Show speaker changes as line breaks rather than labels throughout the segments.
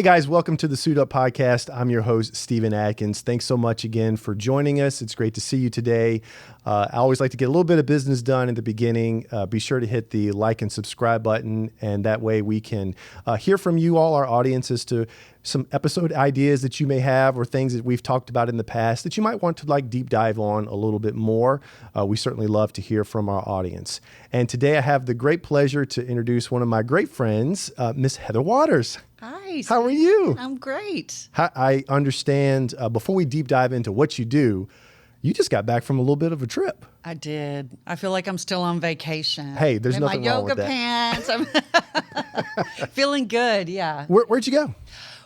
Hey guys, welcome to the Suit Up Podcast. I'm your host, Stephen Adkins. Thanks so much again for joining us. It's great to see you today. I always like to get a little bit of business done at the beginning. Be sure to hit the like and subscribe button, and that way we can hear from you all, our audience, as to some episode ideas that you may have or things that we've talked about in the past that you might want to deep dive on a little bit more. We certainly love to hear from our audience. And today I have the great pleasure to introduce one of my great friends, Miss Heather Waters.
Hi.
How are you?
I'm great.
I understand, before we deep dive into what you do, you just got back from a little bit of a trip.
I did. I feel like I'm still on vacation.
Hey, there's nothing wrong with that.
My yoga pants. I'm feeling good, yeah.
Where'd you go?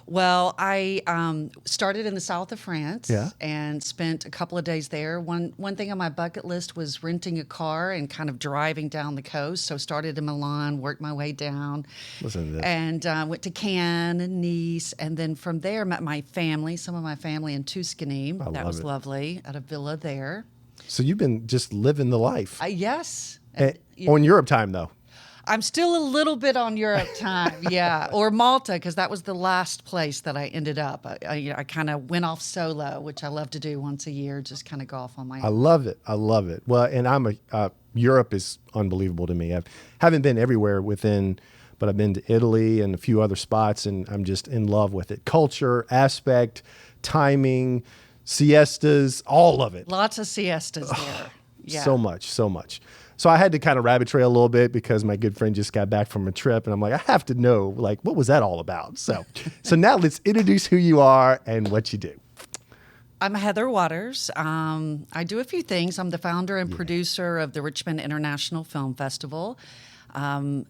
Well, I started in the south of France
Yeah.
and spent a couple of days there. One thing on my bucket list was renting a car and kind of driving down the coast. So started in Milan, worked my way down.
Listen to this.
And went to Cannes and Nice. And then from there, met my family, some of my family in Tuscany. That was lovely, at a villa there.
So you've been just living the life.
Yes.
On Europe time, though.
I'm still a little bit on Europe time, yeah, or Malta, because that was the last place that I ended up. I kind of went off solo, which I love to do once a year, just kind of go off on my own.
I love it. Well, and Europe is unbelievable to me. I haven't been everywhere but I've been to Italy and a few other spots, and I'm just in love with it. Culture, aspect, timing, siestas, all of it.
Lots of siestas there. Yeah.
So much. So I had to kind of rabbit trail a little bit because my good friend just got back from a trip, and I'm like, I have to know, what was that all about? So now let's introduce who you are and what you do.
I'm Heather Waters. I do a few things. I'm the founder and producer of the Richmond International Film Festival,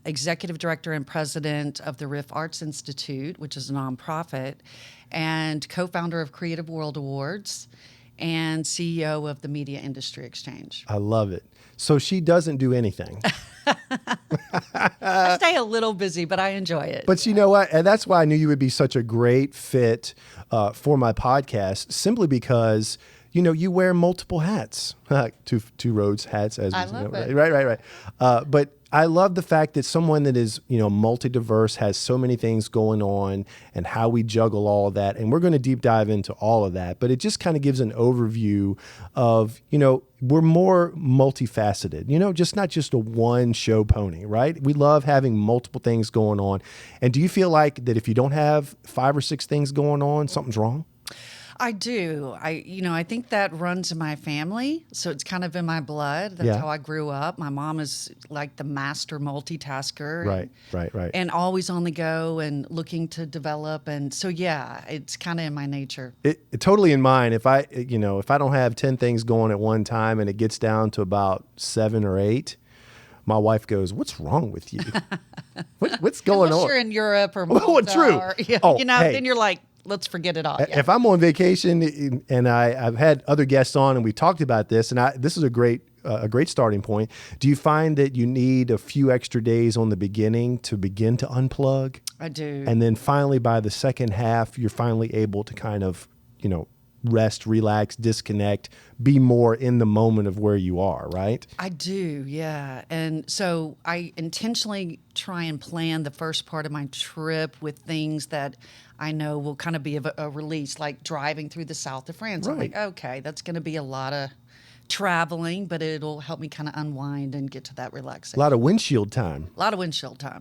executive director and president of the Riff Arts Institute, which is a nonprofit, and co-founder of Creative World Awards, and CEO of the Media Industry Exchange.
I love it. So she doesn't do anything.
I stay a little busy, but I enjoy it.
But you know what? And that's why I knew you would be such a great fit for my podcast, simply because, you wear multiple hats. Two roads hats, as
I
we
love
know.
it.
Right. But I love the fact that someone that is, multi-diverse, has so many things going on, and how we juggle all of that. And we're going to deep dive into all of that. But it just kind of gives an overview of, we're more multifaceted, just not just a one show pony, right? We love having multiple things going on. And do you feel like that if you don't have 5 or 6 things going on, something's wrong?
I do. I think that runs in my family, so it's kind of in my blood. That's how I grew up. My mom is like the master multitasker.
Right.
And always on the go and looking to develop. And so, it's kind of in my nature.
It totally in mine. If I don't have 10 things going at one time and it gets down to about 7 or 8, my wife goes, "What's wrong with you? What's going on?"
You're in Europe or Malta.
True.
Or, then you're like, let's forget it all. Yeah.
If I'm on vacation and I've had other guests on and we talked about this, and this is a great starting point. Do you find that you need a few extra days on the beginning to begin to unplug?
I do.
And then finally, by the second half, you're finally able to kind of, rest, relax, disconnect, be more in the moment of where you are, right?
I do, yeah. And so I intentionally try and plan the first part of my trip with things that I know will kind of be a release, like driving through the south of France.
Right.
I'm like, okay, that's going to be a lot of traveling, but it'll help me kind of unwind and get to that relaxation.
A lot of windshield time.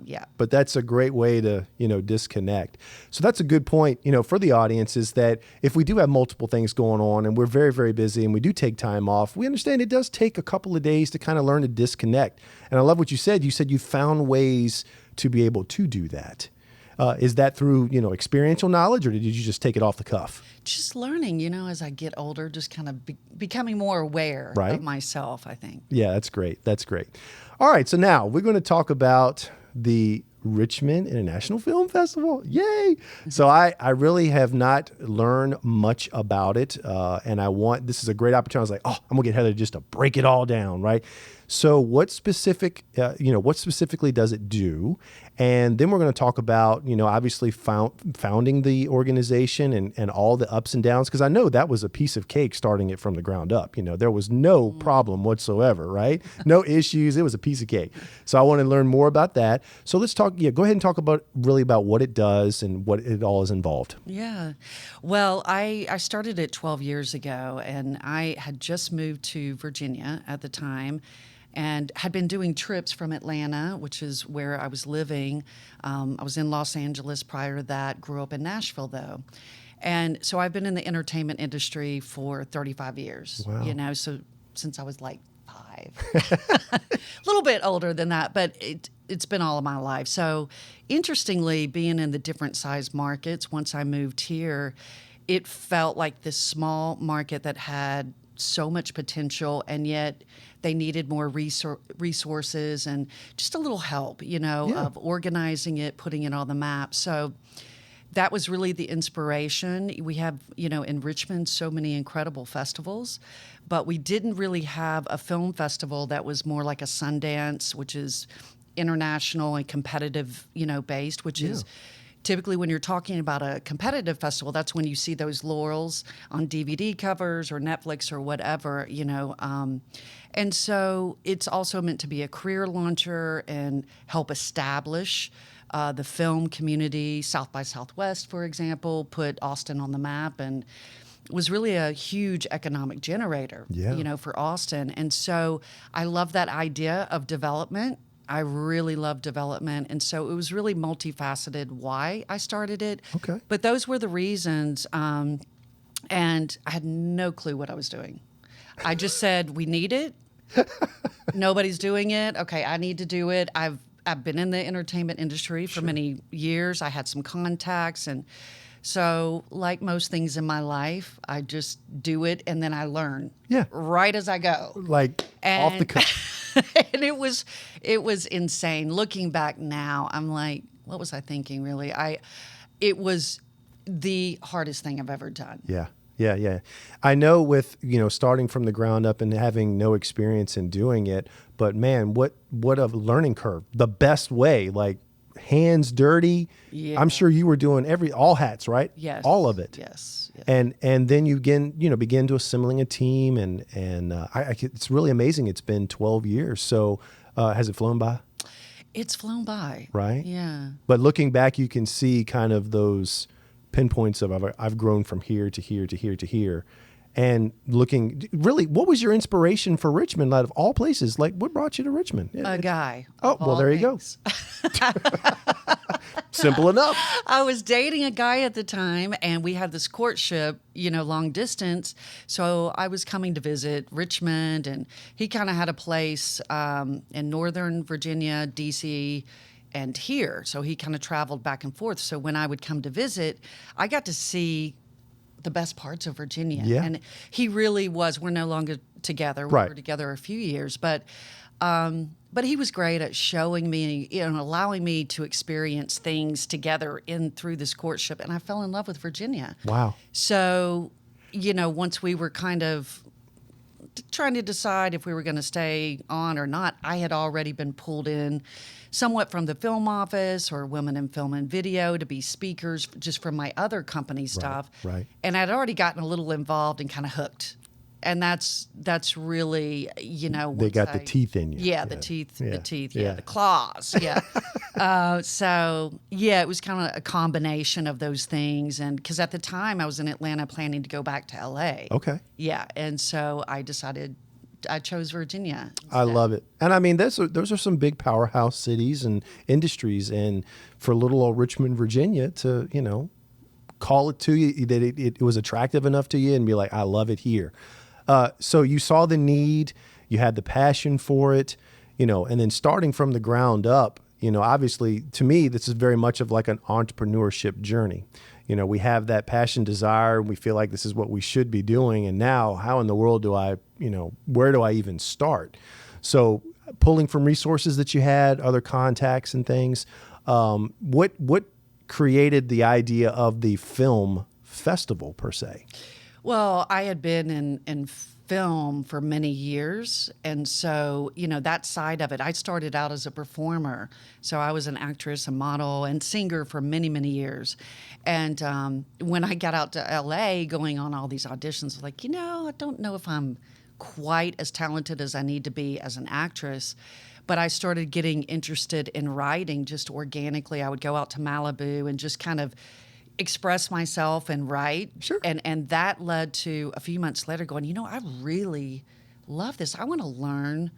Yeah.
But that's a great way to, disconnect. So that's a good point, for the audience, is that if we do have multiple things going on and we're very, very busy and we do take time off, we understand it does take a couple of days to kind of learn to disconnect. And I love what you said. You said you found ways to be able to do that. Is that through, experiential knowledge, or did you just take it off the cuff?
Just learning, as I get older, just kind of becoming more aware of myself, I think.
Yeah, that's great. All right, so now we're going to talk about the Richmond International Film Festival. Yay! So I really have not learned much about it, and this is a great opportunity. I was like, I'm going to get Heather just to break it all down, right? So what specifically does it do? And then we're going to talk about, obviously founding the organization and all the ups and downs, because I know that was a piece of cake starting it from the ground up. There was no problem whatsoever, right? No issues. It was a piece of cake. So I want to learn more about that. So let's talk, go ahead and talk about what it does and what it all is involved.
Yeah. Well, I started it 12 years ago, and I had just moved to Virginia at the time and had been doing trips from Atlanta, which is where I was living. I was in Los Angeles prior to that, grew up in Nashville, though. And so I've been in the entertainment industry for 35 years,
Wow.
So since I was like 5. A little bit older than that, but it's been all of my life. So interestingly, being in the different size markets, once I moved here, it felt like this small market that had so much potential, and yet they needed more resources and just a little help, of organizing it, putting it on the map. So that was really the inspiration. We have, in Richmond, so many incredible festivals, but we didn't really have a film festival that was more like a Sundance, which is international and competitive, based, which is typically when you're talking about a competitive festival, that's when you see those laurels on DVD covers or Netflix or whatever, and so it's also meant to be a career launcher and help establish the film community. South by Southwest, for example, put Austin on the map and was really a huge economic generator, for Austin. And so I love that idea of development. I really love development. And so it was really multifaceted why I started it.
Okay.
But those were the reasons. And I had no clue what I was doing. I just said, we need it. Nobody's doing it. Okay, I need to do it. I've been in the entertainment industry for many years. I had some contacts. And so like most things in my life, I just do it and then I learn right as I go.
Off the cuff.
And it was insane. Looking back now, I'm like, what was I thinking, really? It was the hardest thing I've ever done.
Yeah. I know with, starting from the ground up and having no experience in doing it, but man, what a learning curve. The best way, like hands dirty. Yeah. I'm sure you were doing all hats, right?
Yes.
All of it.
Yes.
And then you begin to assembling a team and it's really amazing. It's been 12 years. So has it flown by?
It's flown by.
Right?
Yeah.
But looking back, you can see kind of those pinpoints of I've grown from here to here to here to here. And looking, really, what was your inspiration for Richmond out of all places? Like, what brought you to Richmond?
A guy.
Oh, well, there you go. Simple enough.
I was dating a guy at the time, and we had this courtship, long distance. So I was coming to visit Richmond, and he kind of had a place in Northern Virginia, D.C., and here. So he kind of traveled back and forth. So when I would come to visit, I got to see the best parts of Virginia.
Yeah.
And he really was. We're no longer together. We were together a few years, but he was great at showing me, allowing me to experience things together through this courtship. And I fell in love with Virginia.
Wow.
So, once we were kind of trying to decide if we were going to stay on or not, I had already been pulled in somewhat from the film office or Women in Film and Video to be speakers just from my other company stuff.
Right.
And I'd already gotten a little involved and kind of hooked. And that's really,
they got the teeth in you.
Yeah, the teeth, the claws. Yeah. So, it was kind of a combination of those things. And because at the time I was in Atlanta planning to go back to LA.
Okay.
Yeah. And so I chose Virginia instead.
I love it. And I mean, those are some big powerhouse cities and industries. And for little old Richmond, Virginia to, call it to you, that it was attractive enough to you and be like, I love it here. So you saw the need, you had the passion for it, and then starting from the ground up, obviously to me, this is very much of like an entrepreneurship journey. We have that passion, desire, we feel like this is what we should be doing. And now how in the world do I, where do I even start? So pulling from resources that you had, other contacts and things, what created the idea of the film festival per se?
Well, I had been in film for many years. And so, that side of it, I started out as a performer. So I was an actress, a model, and singer for many, many years. And when I got out to LA going on all these auditions, I was like, I don't know if I'm quite as talented as I need to be as an actress. But I started getting interested in writing just organically. I would go out to Malibu and just kind of express myself and write.
Sure.
And that led to a few months later going, I really love this. I want to learn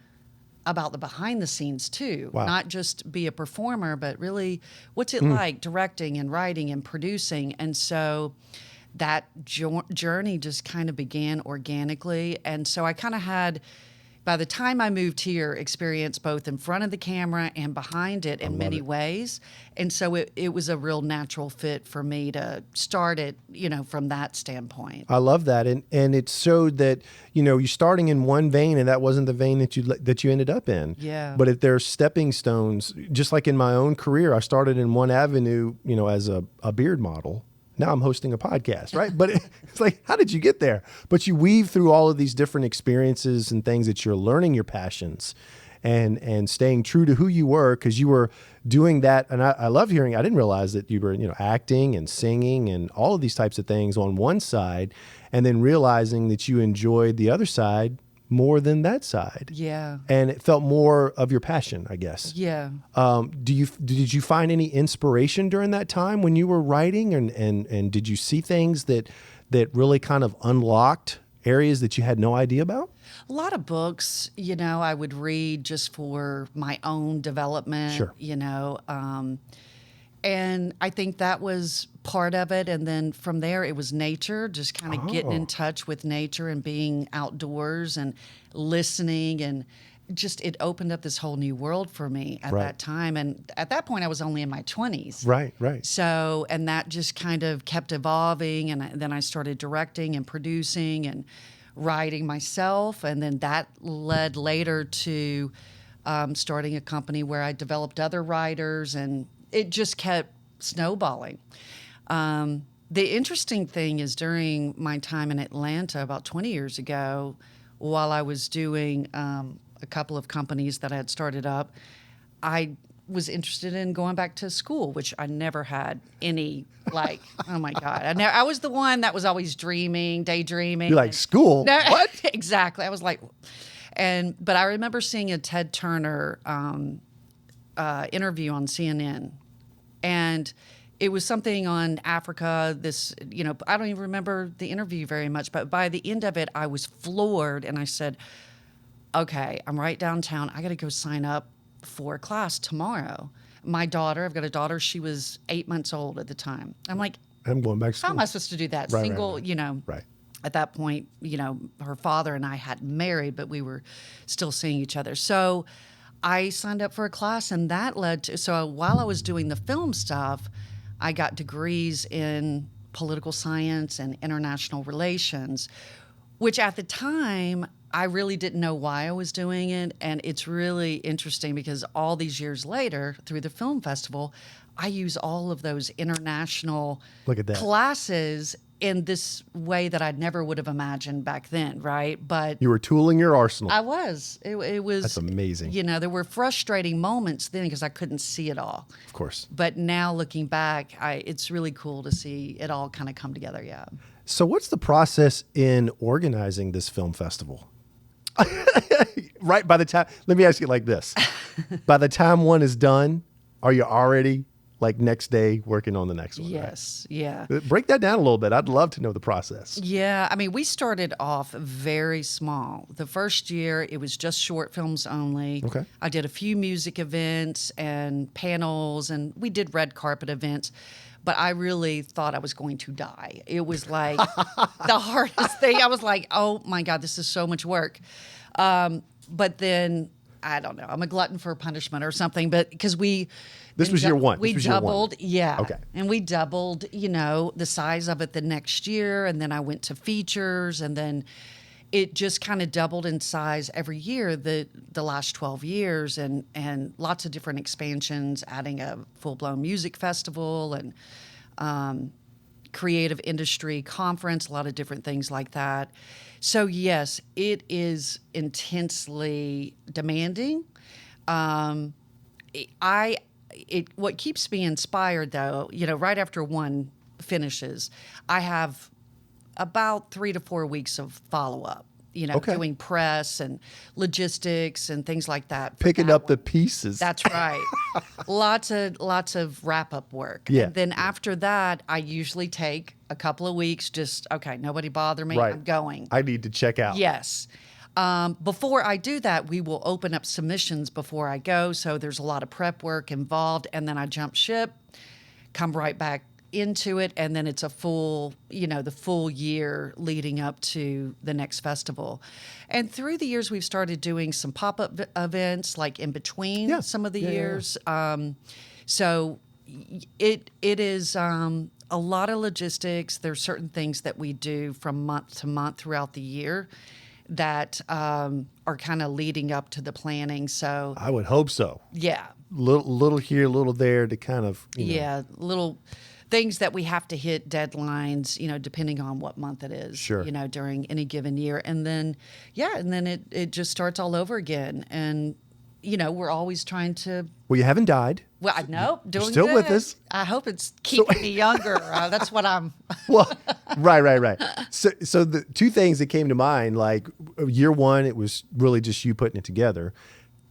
about the behind the scenes too.
Wow.
Not just be a performer, but really what's it like directing and writing and producing. And so that journey just kind of began organically. And so I kind of had, by the time I moved here, experience both in front of the camera and behind it in many ways. And so it was a real natural fit for me to start it, from that standpoint.
I love that. And it showed that, you're starting in one vein and that wasn't the vein that you ended up in.
Yeah.
But if there's stepping stones, just like in my own career, I started in one avenue, as a beard model. Now I'm hosting a podcast, right? But it's like, how did you get there? But you weave through all of these different experiences and things that you're learning your passions and staying true to who you were, because you were doing that. And I love hearing, I didn't realize that you were, acting and singing and all of these types of things on one side, and then realizing that you enjoyed the other side more than that side.
Yeah.
And it felt more of your passion, I guess.
Yeah.
Did you find any inspiration during that time when you were writing, and did you see things that really kind of unlocked areas that you had no idea about?
A lot of books, I would read just for my own development.
Sure.
And I think that was part of it. And then from there, it was nature, just kind of getting in touch with nature and being outdoors and listening. And just it opened up this whole new world for me at that time. And at that point, I was only in my 20s.
Right.
So, and that just kind of kept evolving. And then I started directing and producing and writing myself. And then that led later to starting a company where I developed other writers, and it just kept snowballing. The interesting thing is during my time in Atlanta about 20 years ago, while I was doing a couple of companies that I had started up, I was interested in going back to school, which I never had any, oh my God. I was the one that was always daydreaming.
You're like, school?
No,
What?
Exactly. I was like, but I remember seeing a Ted Turner interview on CNN. And it was something on Africa, I don't even remember the interview very much, but by the end of it, I was floored. And I said, okay, I'm right downtown. I got to go sign up for a class tomorrow. I've got a daughter, she was 8 months old at the time. I'm like,
I'm going back to school.
how am I supposed to do that?
Right.
At that point, her father and I hadn't married, but we were still seeing each other. So I signed up for a class, and that led to, so while I was doing the film stuff, I got degrees in political science and international relations, which at the time, I really didn't know why I was doing it. And it's really interesting because all these years later, through the film festival, I use all of those international classes in this way that I never would have imagined back then, right? But
you were tooling your arsenal.
I was. It was.
That's amazing.
There were frustrating moments then because I couldn't see it all.
Of course.
But now looking back, it's really cool to see it all kind of come together, yeah.
So what's the process in organizing this film festival? Right, by the time, let me ask you like this. By the time one is done, are you already next day working on the next one?
Yes,
right?
yeah.
Break that down a little bit. I'd love to know the process.
Yeah, I mean, we started off very small. The first year, it was just short films only.
Okay.
I did a few music events and panels, and we did red carpet events. But I really thought I was going to die. It was like the hardest thing. I was like, oh my God, this is so much work. But then, I don't know, I'm a glutton for punishment or something. But because
This was year one.
We doubled, yeah.
Okay.
And we doubled, the size of it the next year. And then I went to features, and then it just kind of doubled in size every year the last 12 years, and lots of different expansions, adding a full-blown music festival and creative industry conference, a lot of different things like that. So yes, it is intensely demanding. What keeps me inspired though, right after one finishes, I have about 3 to 4 weeks of follow-up,
Okay.
doing press and logistics and things like that.
Picking up the pieces.
That's right. Lots of wrap-up work.
Yeah.
And then after that, I usually take a couple of weeks, just, okay, nobody bother me,
Right.
I'm going.
I need to check out.
Yes. Before I do that, we will open up submissions before I go. So there's a lot of prep work involved. And then I jump ship, come right back into it. And then it's a full, the full year leading up to the next festival. And through the years, we've started doing some pop-up events like in between some of the years. So it is a lot of logistics. There's certain things that we do from month to month throughout the year that are kind of leading up to the planning. So
I would hope so.
yeah,
Little here, little there to kind of,
little things that we have to hit deadlines, depending on what month it is,
Sure.
During any given year. And then, it just starts all over again. And, we're always trying to.
Well, you haven't died.
Well, no, doing
still
good.
with us.
I hope it's keeping me younger. That's what I'm.
Well, right. So the two things that came to mind, like year one, it was really just you putting it together.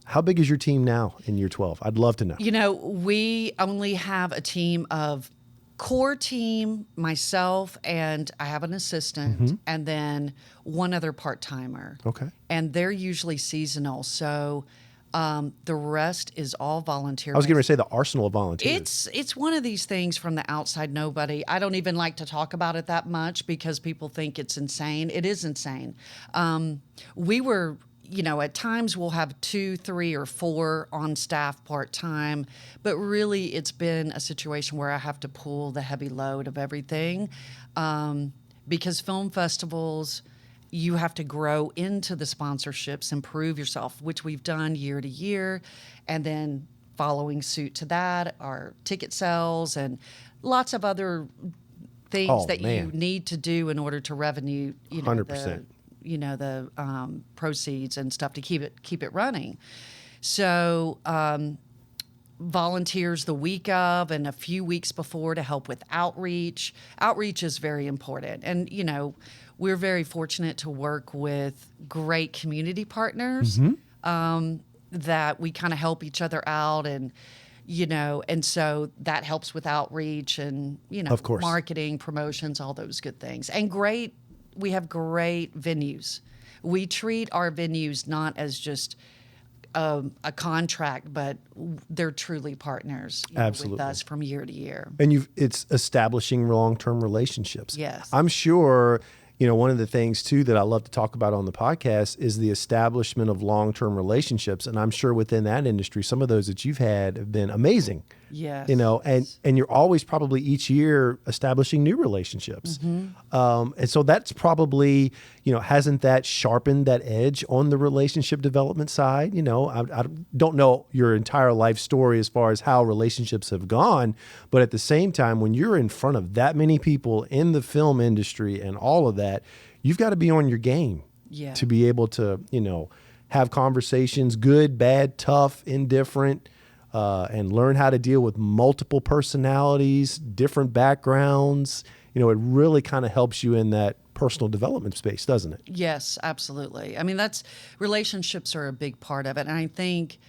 How big is your team now in year 12? I'd love to know.
We only have a team of core team, myself, and I have an assistant, and then one other part-timer.
Okay.
And they're usually seasonal. So the rest is all volunteer.
I was going to say the arsenal of volunteers.
It's one of these things from the outside. I don't even like to talk about it that much because people think it's insane. It is insane. We were, at times we'll have 2, 3, or 4 on staff part-time, but really it's been a situation where I have to pull the heavy load of everything because film festivals, you have to grow into the sponsorships and prove yourself, which we've done year to year. And then following suit to that are ticket sales and lots of other things you need to do in order to revenue,
100%.
the proceeds and stuff to keep it running. So volunteers the week of and a few weeks before to help with outreach. Outreach is very important. And, we're very fortunate to work with great community partners that we kind of help each other out and, and so that helps with outreach and,
Of course.
marketing, promotions, all those good things. And we have great venues. We treat our venues not as just a contract, but they're truly partners with us from year to year.
And it's establishing long-term relationships.
Yes.
I'm sure, one of the things too that I love to talk about on the podcast is the establishment of long-term relationships. And I'm sure within that industry, some of those that you've had have been amazing.
Yes.
And you're always probably each year establishing new relationships. And so that's probably, hasn't that sharpened that edge on the relationship development side? I don't know your entire life story as far as how relationships have gone, but at the same time, when you're in front of that many people in the film industry and all of that, you've got to be on your game to be able to, have conversations, good, bad, tough, indifferent, and learn how to deal with multiple personalities, different backgrounds. It really kind of helps you in that personal development space, doesn't it?
Yes, absolutely. I mean, relationships are a big part of it. And I think,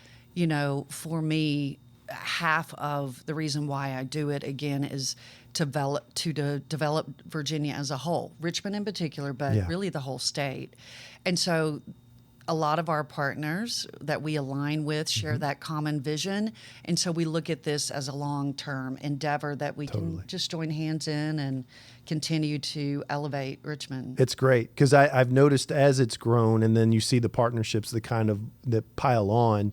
for me, half of the reason why I do it again is to develop Virginia as a whole, Richmond in particular, but really the whole state. And so a lot of our partners that we align with share that common vision. And so we look at this as a long-term endeavor that we can just join hands in and continue to elevate Richmond.
It's great because I've noticed as it's grown and then you see the partnerships that pile on,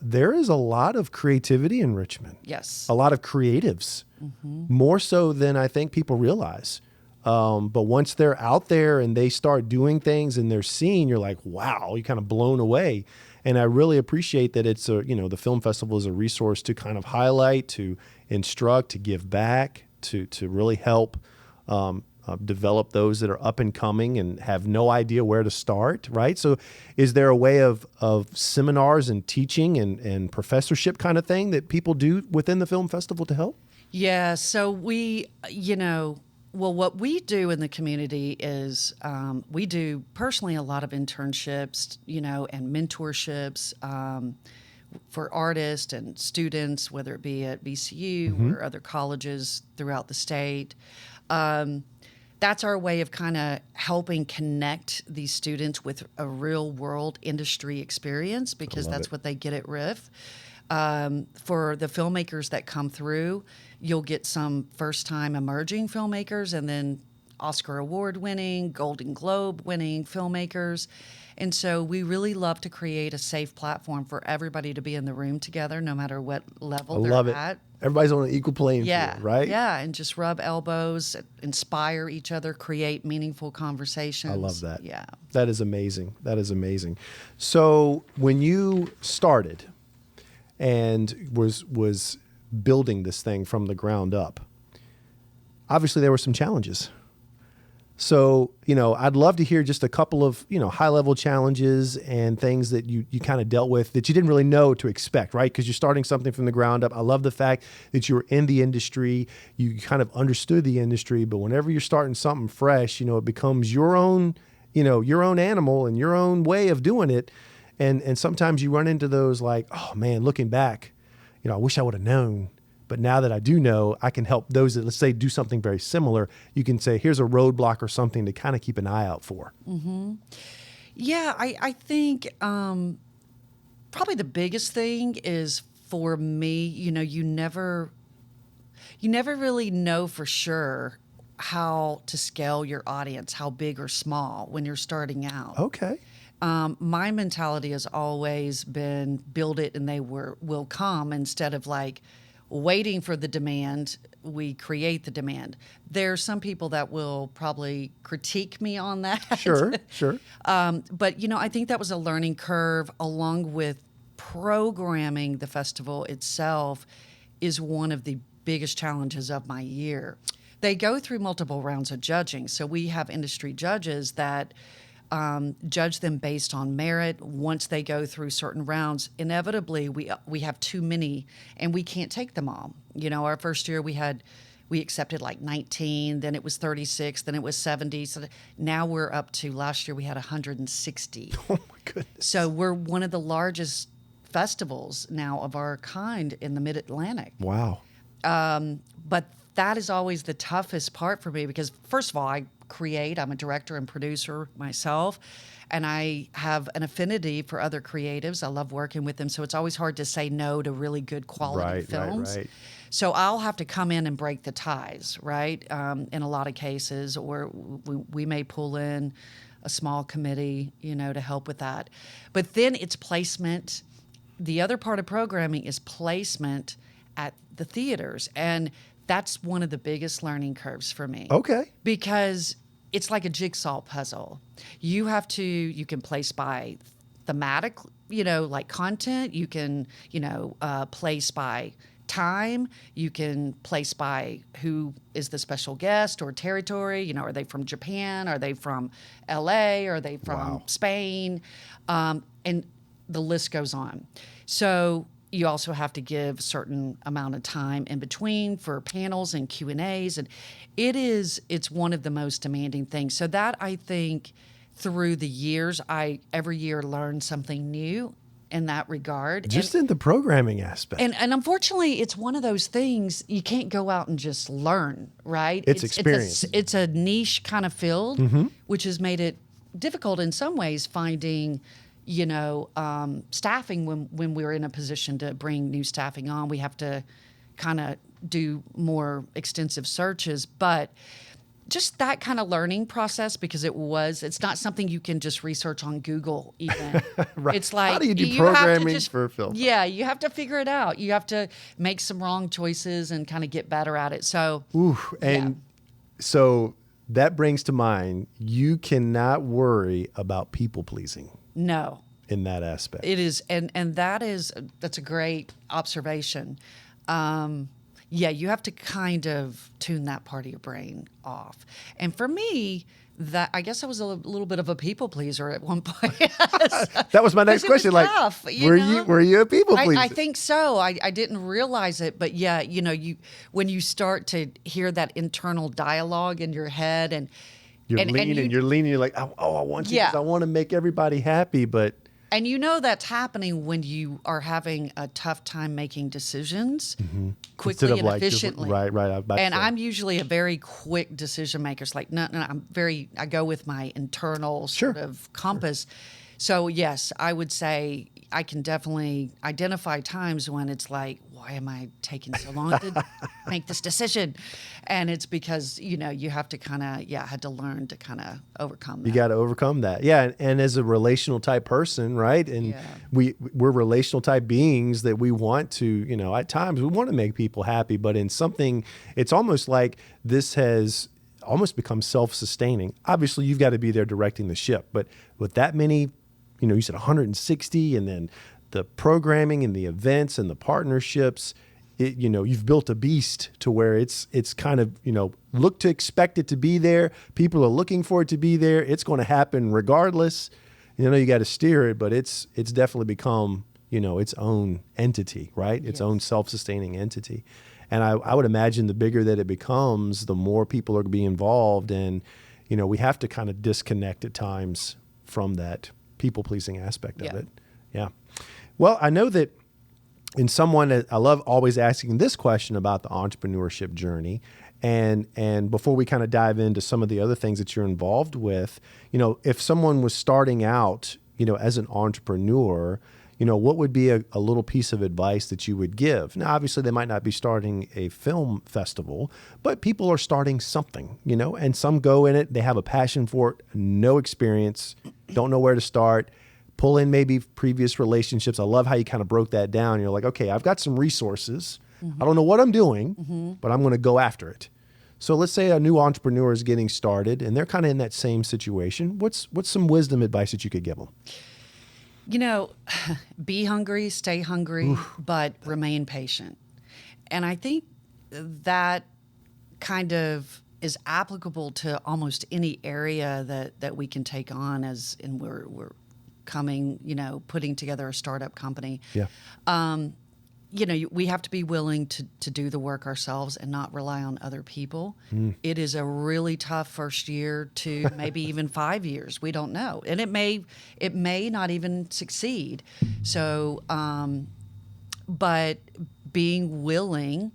there is a lot of creativity in Richmond.
Yes.
A lot of creatives, more so than I think people realize. But once they're out there and they start doing things and they're seen, you're like, wow, you're kind of blown away. And I really appreciate that it's the film festival is a resource to kind of highlight, to instruct, to give back. to really help develop those that are up and coming and have no idea where to start, right? So is there a way of seminars and teaching and professorship kind of thing that people do within the film festival to help?
Yeah, so what we do in the community is we do personally a lot of internships, and mentorships for artists and students, whether it be at VCU or other colleges throughout the state. That's our way of kind of helping connect these students with a real world industry experience, because that's what they get at RIF. For the filmmakers that come through, you'll get some first-time emerging filmmakers and then Oscar award-winning, Golden Globe-winning filmmakers. And so we really love to create a safe platform for everybody to be in the room together, no matter what level they're at.
Everybody's on an equal playing field, right?
Yeah, and just rub elbows, inspire each other, create meaningful conversations.
I love that.
Yeah.
That is amazing. That is amazing. So when you started and was building this thing from the ground up, obviously there were some challenges. So, I'd love to hear just a couple of, high-level challenges and things that you kind of dealt with that you didn't really know to expect, right? Because you're starting something from the ground up. I love the fact that you were in the industry. You kind of understood the industry, but whenever you're starting something fresh, it becomes your own animal and your own way of doing it. And sometimes you run into those like, oh man, looking back, I wish I would have known. But now that I do know, I can help those that, let's say, do something very similar. You can say, here's a roadblock or something to kind of keep an eye out for.
Mm-hmm. Yeah, I think probably the biggest thing is for me, you never really know for sure how to scale your audience, how big or small when you're starting out.
Okay.
My mentality has always been build it and they will come, instead of like waiting for the demand, we create the demand. There are some people that will probably critique me on that.
Sure.
But, I think that was a learning curve, along with programming the festival itself is one of the biggest challenges of my year. They go through multiple rounds of judging. So we have industry judges that judge them based on merit. Once they go through certain rounds, inevitably we have too many and we can't take them all. Our first year we accepted like 19, then it was 36, then it was 70. So now we're up to, last year we had 160.
Oh my goodness.
So we're one of the largest festivals now of our kind in the Mid-Atlantic.
Wow.
But that is always the toughest part for me, because first of all, I'm a director and producer myself, and I have an affinity for other creatives. I love working with them, so it's always hard to say no to really good quality films. Right. So I'll have to come in and break the ties, right? In a lot of cases, or we may pull in a small committee, to help with that. But then it's placement. The other part of programming is placement at the theaters, and that's one of the biggest learning curves for me.
Okay.
Because it's like a jigsaw puzzle. You can place by thematic, like content. You can, place by time. You can place by who is the special guest or territory. Are they from Japan? Are they from LA? Are they from Spain? And the list goes on. So you also have to give a certain amount of time in between for panels and Q&As. And it's one of the most demanding things. So that, I think, through the years, I every year learn something new in that regard.
Just in the programming aspect.
And unfortunately, it's one of those things you can't go out and just learn, right?
It's experience.
It's a niche kind of field, which has made it difficult in some ways finding staffing when we're in a position to bring new staffing on. We have to kind of do more extensive searches, but just that kind of learning process, because it's not something you can just research on Google even.
Right.
It's like,
how do you do programming for a film?
Yeah, you have to figure it out. You have to make some wrong choices and kind of get better at it. So,
so that brings to mind, you cannot worry about people pleasing.
No.
In that aspect.
It is, and that's a great observation. yeah, you have to kind of tune that part of your brain off. And for me, that I guess I was a little bit of a people pleaser at one point.
That was my next question. Like,
Tough,
were you a people pleaser?
I think so. I didn't realize it, but yeah, when you start to hear that internal dialogue in your head, and
you're leaning. You're like, oh, I want you because I want to make everybody happy, but.
And that's happening when you are having a tough time making decisions quickly and efficiently.
Right.
And I'm usually a very quick decision maker. It's like, no, I go with my internal sort of compass. So yes, I would say I can definitely identify times when it's like, why am I taking so long to make this decision? And it's because, you have to had to learn to kind of overcome that.
You got to overcome that. Yeah. And as a relational type person, right? And we're relational type beings that we want to, at times we want to make people happy, but in something, it's almost like this has almost become self-sustaining. Obviously, you've got to be there directing the ship, but with that many, you said 160, and then the programming and the events and the partnerships, you've built a beast to where it's kind of, look to expect it to be there. People are looking for it to be there. It's going to happen regardless. You got to steer it, but it's definitely become, its own entity, right? Its own self-sustaining entity. And I would imagine the bigger that it becomes, the more people are being involved. And, we have to kind of disconnect at times from that people-pleasing aspect of it. Yeah. Well, I know that in someone, I love always asking this question about the entrepreneurship journey. And before we kind of dive into some of the other things that you're involved with, if someone was starting out, as an entrepreneur, what would be a little piece of advice that you would give? Now, obviously, they might not be starting a film festival, but people are starting something, and some go in it, they have a passion for it, no experience, don't know where to start, pull in maybe previous relationships. I love how you kind of broke that down. You're like, okay, I've got some resources. I don't know what I'm doing, but I'm going to go after it. So let's say a new entrepreneur is getting started and they're kind of in that same situation. What's some wisdom advice that you could give them?
Be hungry, stay hungry, but remain patient. And I think that kind of is applicable to almost any area that we can take on and we're coming, putting together a startup company.
Yeah.
We have to be willing to do the work ourselves and not rely on other people. It is a really tough first year to maybe even 5 years. We don't know. And it may not even succeed. So, but being willing,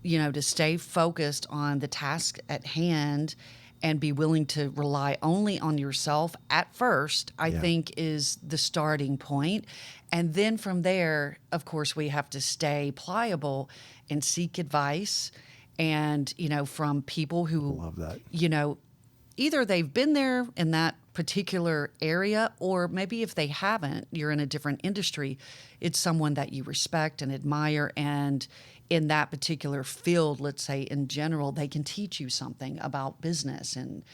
to stay focused on the task at hand and be willing to rely only on yourself at first, I think is the starting point. And then from there, of course, we have to stay pliable and seek advice and, from people who,
love that.
Either they've been there in that particular area, or maybe if they haven't, you're in a different industry, it's someone that you respect and admire, and in that particular field, let's say in general, they can teach you something about business and,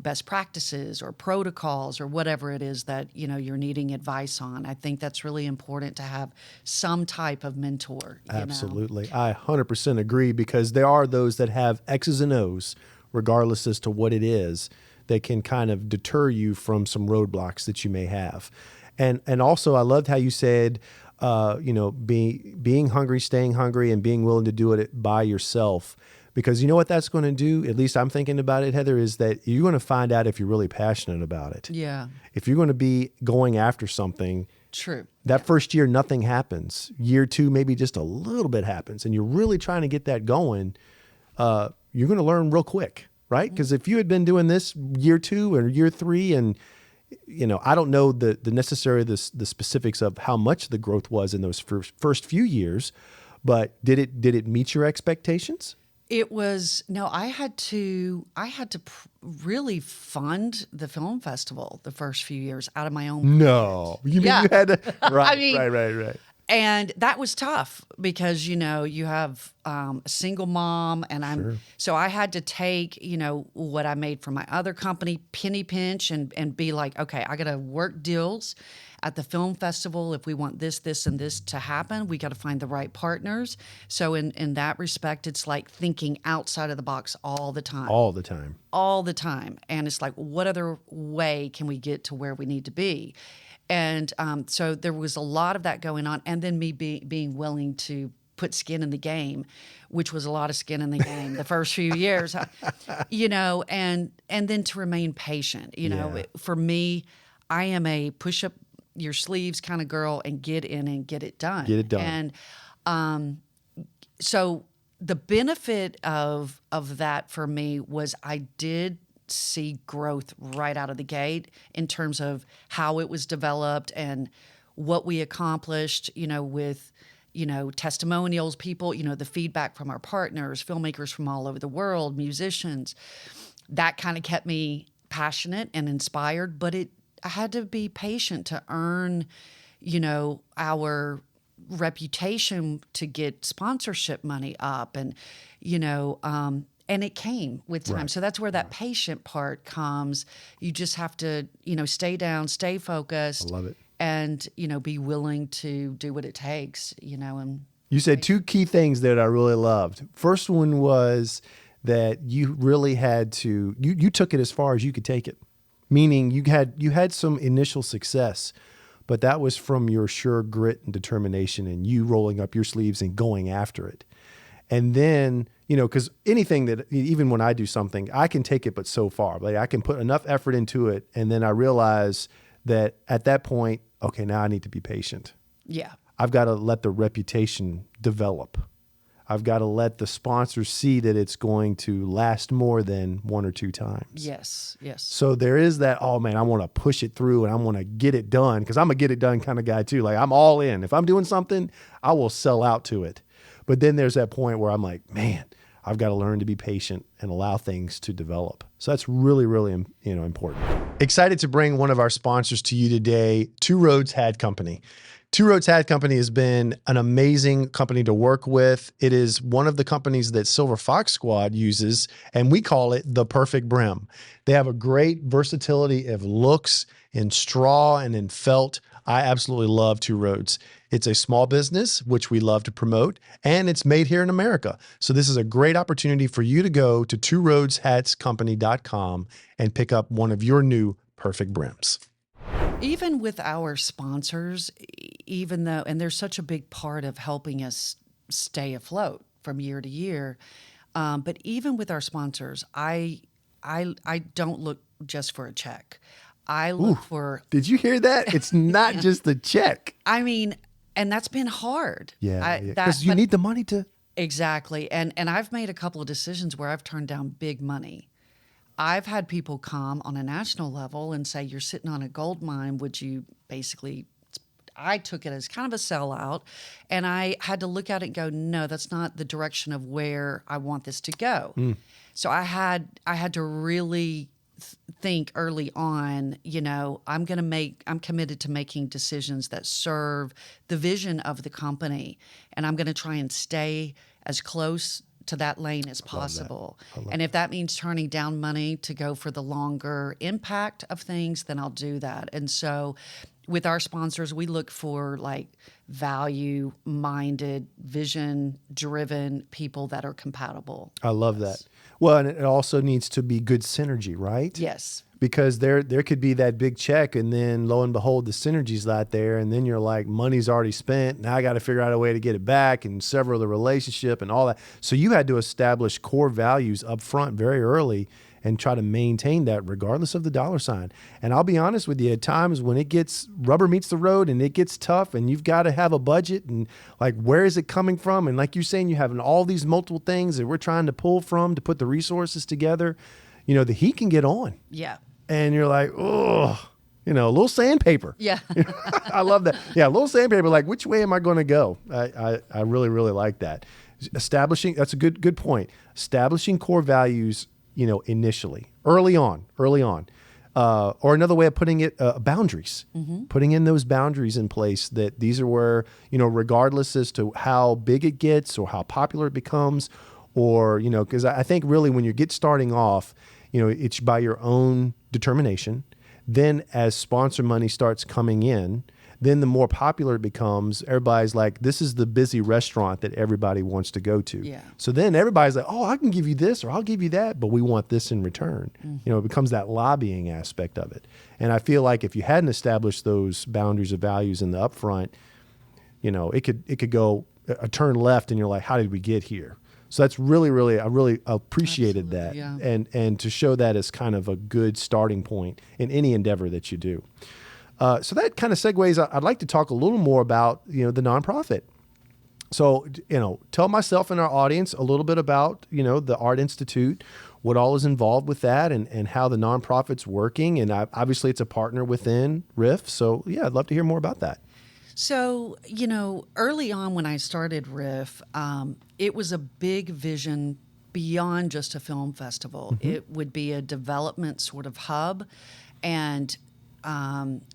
best practices or protocols or whatever it is that, you're needing advice on. I think that's really important to have some type of mentor.
Absolutely. I 100% agree, because there are those that have X's and O's, regardless as to what it is, that can kind of deter you from some roadblocks that you may have. And also, I loved how you said, being hungry, staying hungry, and being willing to do it by yourself. Because you know what that's going to do, at least I'm thinking about it, Heather, is that you're going to find out if you're really passionate about it.
Yeah.
If you're going to be going after something,
true.
That first year, nothing happens. Year two, maybe just a little bit happens, and you're really trying to get that going, you're going to learn real quick, right? Because if you had been doing this year two or year three, and I don't know the specifics of how much the growth was in those first few years, but did it meet your expectations?
It was, no, I had to really fund the film festival the first few years out of my own pocket.
No, you mean you had to, right,
I mean,
right.
And that was tough because, you have a single mom so I had to take, what I made from my other company, penny pinch and be like, okay, I got to work deals at the film festival. If we want this, this, and this to happen, we got to find the right partners. So in that respect, it's like thinking outside of the box all the time.
All the time.
All the time. And it's like, what other way can we get to where we need to be? And so there was a lot of that going on. And then me being willing to put skin in the game, which was a lot of skin in the game the first few years, and then to remain patient. For me, I am a push up your sleeves kind of girl and get in and get it done.
Get it done.
And so the benefit of that for me was I did see growth right out of the gate in terms of how it was developed and what we accomplished, with, testimonials, people, the feedback from our partners, filmmakers from all over the world, musicians. That kind of kept me passionate and inspired, but I had to be patient to earn, our reputation to get sponsorship money up and, and it came with time.
Right.
So that's where that patient part comes. You just have to, stay down, stay focused.
I love it.
And, be willing to do what it takes, and
You said two key things that I really loved. First one was that you really had to, you took it as far as you could take it. Meaning you had some initial success, but that was from your sheer grit and determination and you rolling up your sleeves and going after it. And then, because anything that, even when I do something, I can take it but so far. Like I can put enough effort into it, and then I realize that at that point, okay, now I need to be patient.
Yeah.
I've got to let the reputation develop. I've got to let the sponsors see that it's going to last more than one or two times.
Yes, yes.
So there is that, oh man, I want to push it through and I want to get it done, because I'm a get it done kind of guy too. Like I'm all in. If I'm doing something, I will sell out to it. But then there's that point where I'm like, man, I've got to learn to be patient and allow things to develop. So that's really, really, important. Excited to bring one of our sponsors to you today, Two Roads Hat Company. Two Roads Hat Company has been an amazing company to work with. It is one of the companies that Silver Fox Squad uses, and we call it the perfect brim. They have a great versatility of looks in straw and in felt. I absolutely love Two Roads. It's a small business, which we love to promote, and it's made here in America. So this is a great opportunity for you to go to tworoadshatscompany.com and pick up one of your new perfect brims.
Even with our sponsors, even though, and they're such a big part of helping us stay afloat from year to year, but even with our sponsors, I don't look just for a check. I look for...
Did you hear that? It's not just the check.
I mean, and that's been hard.
Yeah, because you need the money to...
Exactly. And I've made a couple of decisions where I've turned down big money. I've had people come on a national level and say, you're sitting on a gold mine. Would you basically, I took it as kind of a sellout, and I had to look at it and go, no, that's not the direction of where I want this to go. So I had to really think early on, I'm committed to making decisions that serve the vision of the company, and I'm going to try and stay as close to that lane as possible. And if that means turning down money to go for the longer impact of things, then I'll do that. And so with our sponsors, we look for like value-minded, vision-driven people that are compatible.
I love that. Well, and it also needs to be good synergy, right?
Yes.
Because there could be that big check, and then lo and behold, the synergy's not there, and then you're like, money's already spent. Now I got to figure out a way to get it back and sever the relationship and all that. So you had to establish core values up front very early and try to maintain that regardless of the dollar sign. And I'll be honest with you, at times when it gets rubber meets the road and it gets tough and you've got to have a budget and like, where is it coming from? And like you're saying, you have all these multiple things that we're trying to pull from to put the resources together. The heat can get on.
Yeah.
And you're like, oh, a little sandpaper.
Yeah.
I love that. Yeah, a little sandpaper. Like, which way am I going to go? I really, really like that. Establishing, that's a good point. Establishing core values, initially, early on. Or another way of putting it, boundaries, putting in those boundaries in place that these are where, regardless as to how big it gets or how popular it becomes, or, because I think really when you get starting off, it's by your own determination. Then as sponsor money starts coming in, then the more popular it becomes, everybody's like, this is the busy restaurant that everybody wants to go to.
Yeah.
So then everybody's like, oh, I can give you this or I'll give you that, but we want this in return. It becomes that lobbying aspect of it. And I feel like if you hadn't established those boundaries of values in the upfront, it could go a turn left and you're like, how did we get here? So that's really, I really appreciated that.
Yeah.
And to show that as kind of a good starting point in any endeavor that you do. So that kind of segues, I'd like to talk a little more about, the nonprofit. So, tell myself and our audience a little bit about, the Art Institute, what all is involved with that and how the nonprofit's working. And obviously it's a partner within RIF. So yeah, I'd love to hear more about that.
So, early on when I started RIF, it was a big vision beyond just a film festival. It would be a development sort of hub and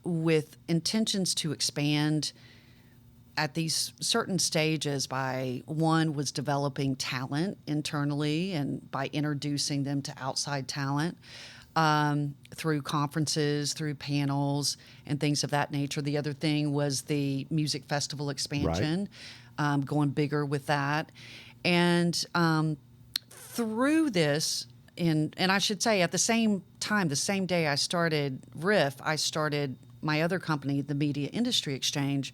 with intentions to expand at these certain stages by one was developing talent internally and by introducing them to outside talent. Through conferences, through panels, and things of that nature. The other thing was the music festival expansion, going bigger with that. And through this, and I should say at the same time, the same day I started RIF, I started my other company, the Media Industry Exchange,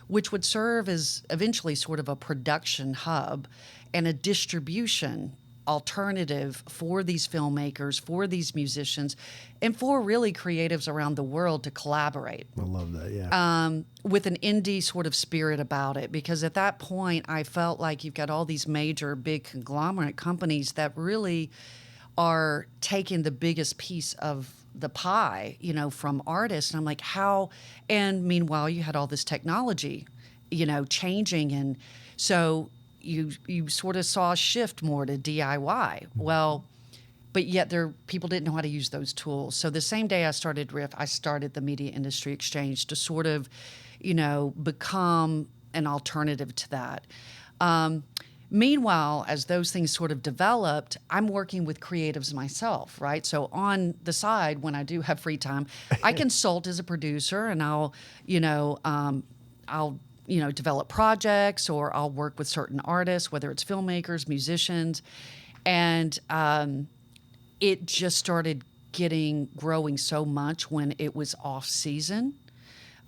which would serve as eventually sort of a production hub and a distribution alternative for these filmmakers, for these musicians, and for really creatives around the world to collaborate.
I love that, yeah.
With an indie sort of spirit about it, because at that point I felt like you've got all these major big conglomerate companies that really are taking the biggest piece of the pie, from artists. And I'm like, how? And meanwhile, you had all this technology, changing. And so you sort of saw a shift more to DIY. Well, but yet people didn't know how to use those tools. So the same day I started RIF, I started the Media Industry Exchange to sort of, become an alternative to that. Meanwhile, as those things sort of developed, I'm working with creatives myself, right? So on the side, when I do have free time, I consult as a producer, and I'll develop projects, or I'll work with certain artists, whether it's filmmakers, musicians, and it just started growing so much when it was off season.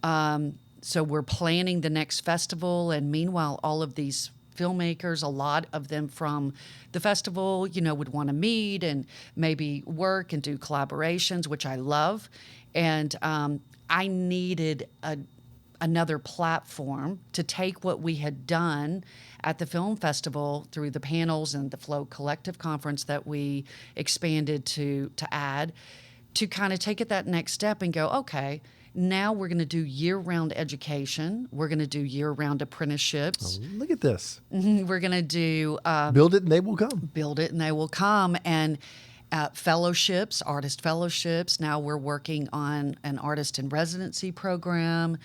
So we're planning the next festival, and meanwhile, all of these filmmakers, a lot of them from the festival, would want to meet and maybe work and do collaborations, which I love. And I needed another platform to take what we had done at the film festival through the panels and the Flow Collective conference that we expanded to add, to kind of take it that next step and go, okay, now we're going to do year-round education. We're going to do year-round apprenticeships.
Oh, look at this.
We're going to do...
build it and they will come.
Build it and they will come. And fellowships, artist fellowships. Now we're working on an artist in residency program.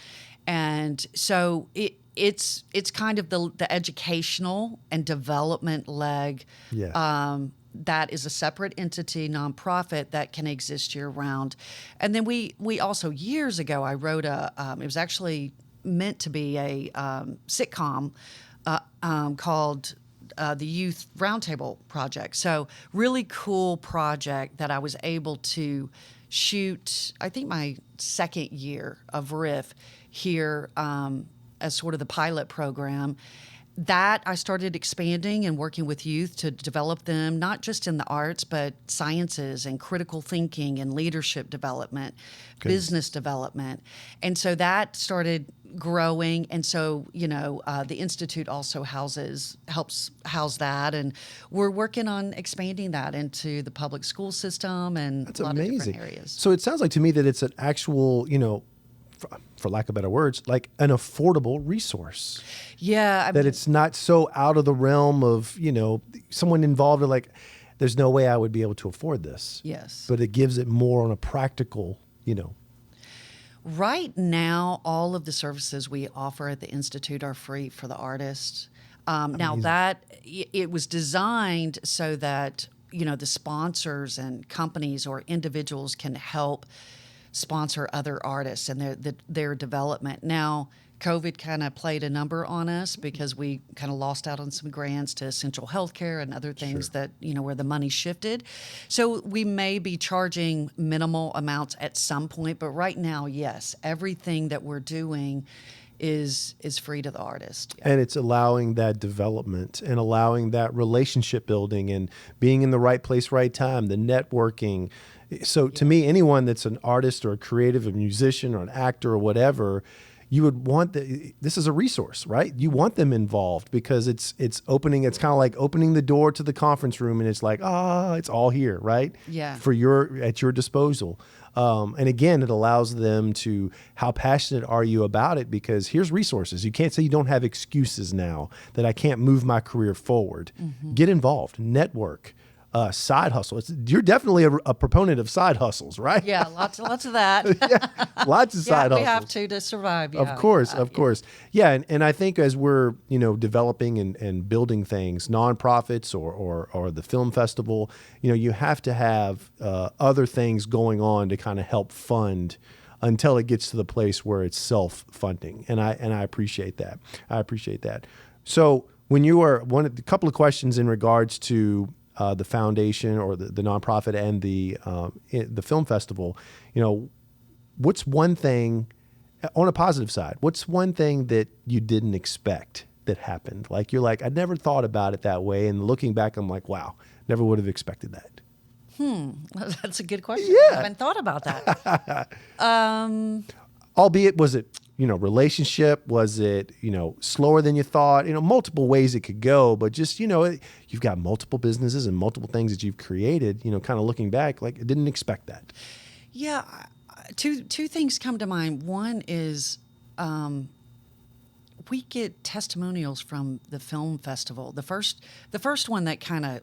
And so it's kind of the educational and development leg.
Yeah.
That is a separate entity, nonprofit, that can exist year-round. And then we also, years ago, I wrote it was actually meant to be a sitcom called the Youth Roundtable Project. So really cool project that I was able to shoot, I think my second year of RIF here as sort of the pilot program. That I started expanding and working with youth to develop them, not just in the arts, but sciences and critical thinking and leadership development, business development. And so that started growing. And so, the Institute also helps house that. And we're working on expanding that into the public school system and
That's
a lot
amazing.
of different areas.
So it sounds like to me that it's an actual, for lack of better words, like an affordable resource.
Yeah.
That it's not so out of the realm of, someone involved in like, there's no way I would be able to afford this.
Yes.
But it gives it more on a practical,
Right now, all of the services we offer at the Institute are free for the artists. Now that it was designed so that, the sponsors and companies or individuals can help sponsor other artists and their development. Now, COVID kind of played a number on us because we kind of lost out on some grants to essential healthcare and other things that, where the money shifted. So we may be charging minimal amounts at some point, but right now, yes, everything that we're doing is free to the artist. Yeah.
And it's allowing that development and allowing that relationship building and being in the right place, right time, the networking. So to me, anyone that's an artist or a creative, a musician or an actor or whatever, you would want this is a resource, right? You want them involved because it's opening. It's kind of like opening the door to the conference room, and it's like, it's all here, right?
Yeah.
At your disposal. And again, it allows them to, how passionate are you about it? Because here's resources. You can't say you don't have excuses now that I can't move my career forward. Mm-hmm. Get involved, network. Side hustle. You're definitely a proponent of side hustles, right?
Yeah, lots of that.
Lots of side hustles.
We have to survive. Yeah.
Of course. Yeah, and I think as we're developing and building things, nonprofits or the film festival, you have to have other things going on to kind of help fund until it gets to the place where it's self-funding, and I appreciate that. So when you are a couple of questions in regards to the foundation or the nonprofit and the film festival, what's one thing on a positive side? What's one thing that you didn't expect that happened? Like you're like, I never thought about it that way, and looking back, I'm like, wow, never would have expected that.
That's a good question.
Yeah.
I haven't thought about that.
Albeit, was it relationship? Was it, slower than you thought? Multiple ways it could go, but just, you've got multiple businesses and multiple things that you've created, kind of looking back, like I didn't expect that.
Yeah. Two things come to mind. One is, we get testimonials from the film festival. The first one that kind of,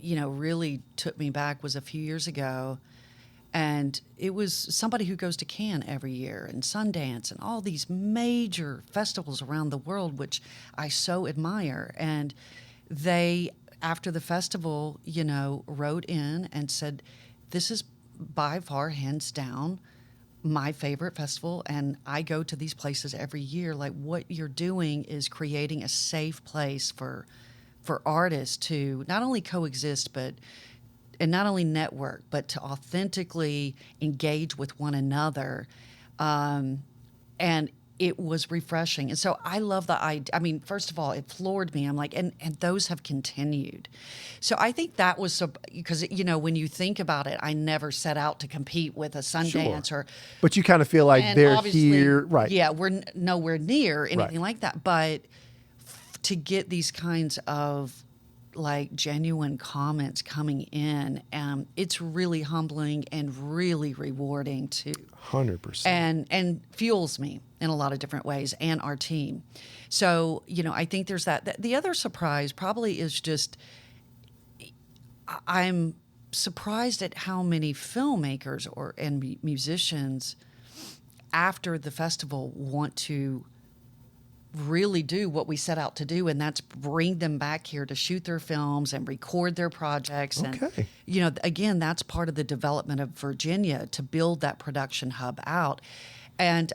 really took me back was a few years ago. And it was somebody who goes to Cannes every year and Sundance and all these major festivals around the world, which I so admire. And they, after the festival, wrote in and said, this is by far, hands down, my favorite festival. And I go to these places every year. Like, what you're doing is creating a safe place for artists to not only coexist, and not only network, but to authentically engage with one another. And it was refreshing. And so I love the idea. I mean, first of all, it floored me. I'm like, and those have continued. So I think that was because, when you think about it, I never set out to compete with a Sundance
But you kind of feel like they're here. Right.
Yeah, we're nowhere near anything
Right.
like that. But to get these kinds of like genuine comments coming in, it's really humbling and really rewarding too.
100%.
And fuels me in a lot of different ways, and our team. So, I think there's that. The other surprise probably is just, I'm surprised at how many filmmakers and musicians after the festival want to really do what we set out to do, and that's bring them back here to shoot their films and record their projects.
Okay.
And, again, that's part of the development of Virginia, to build that production hub out. And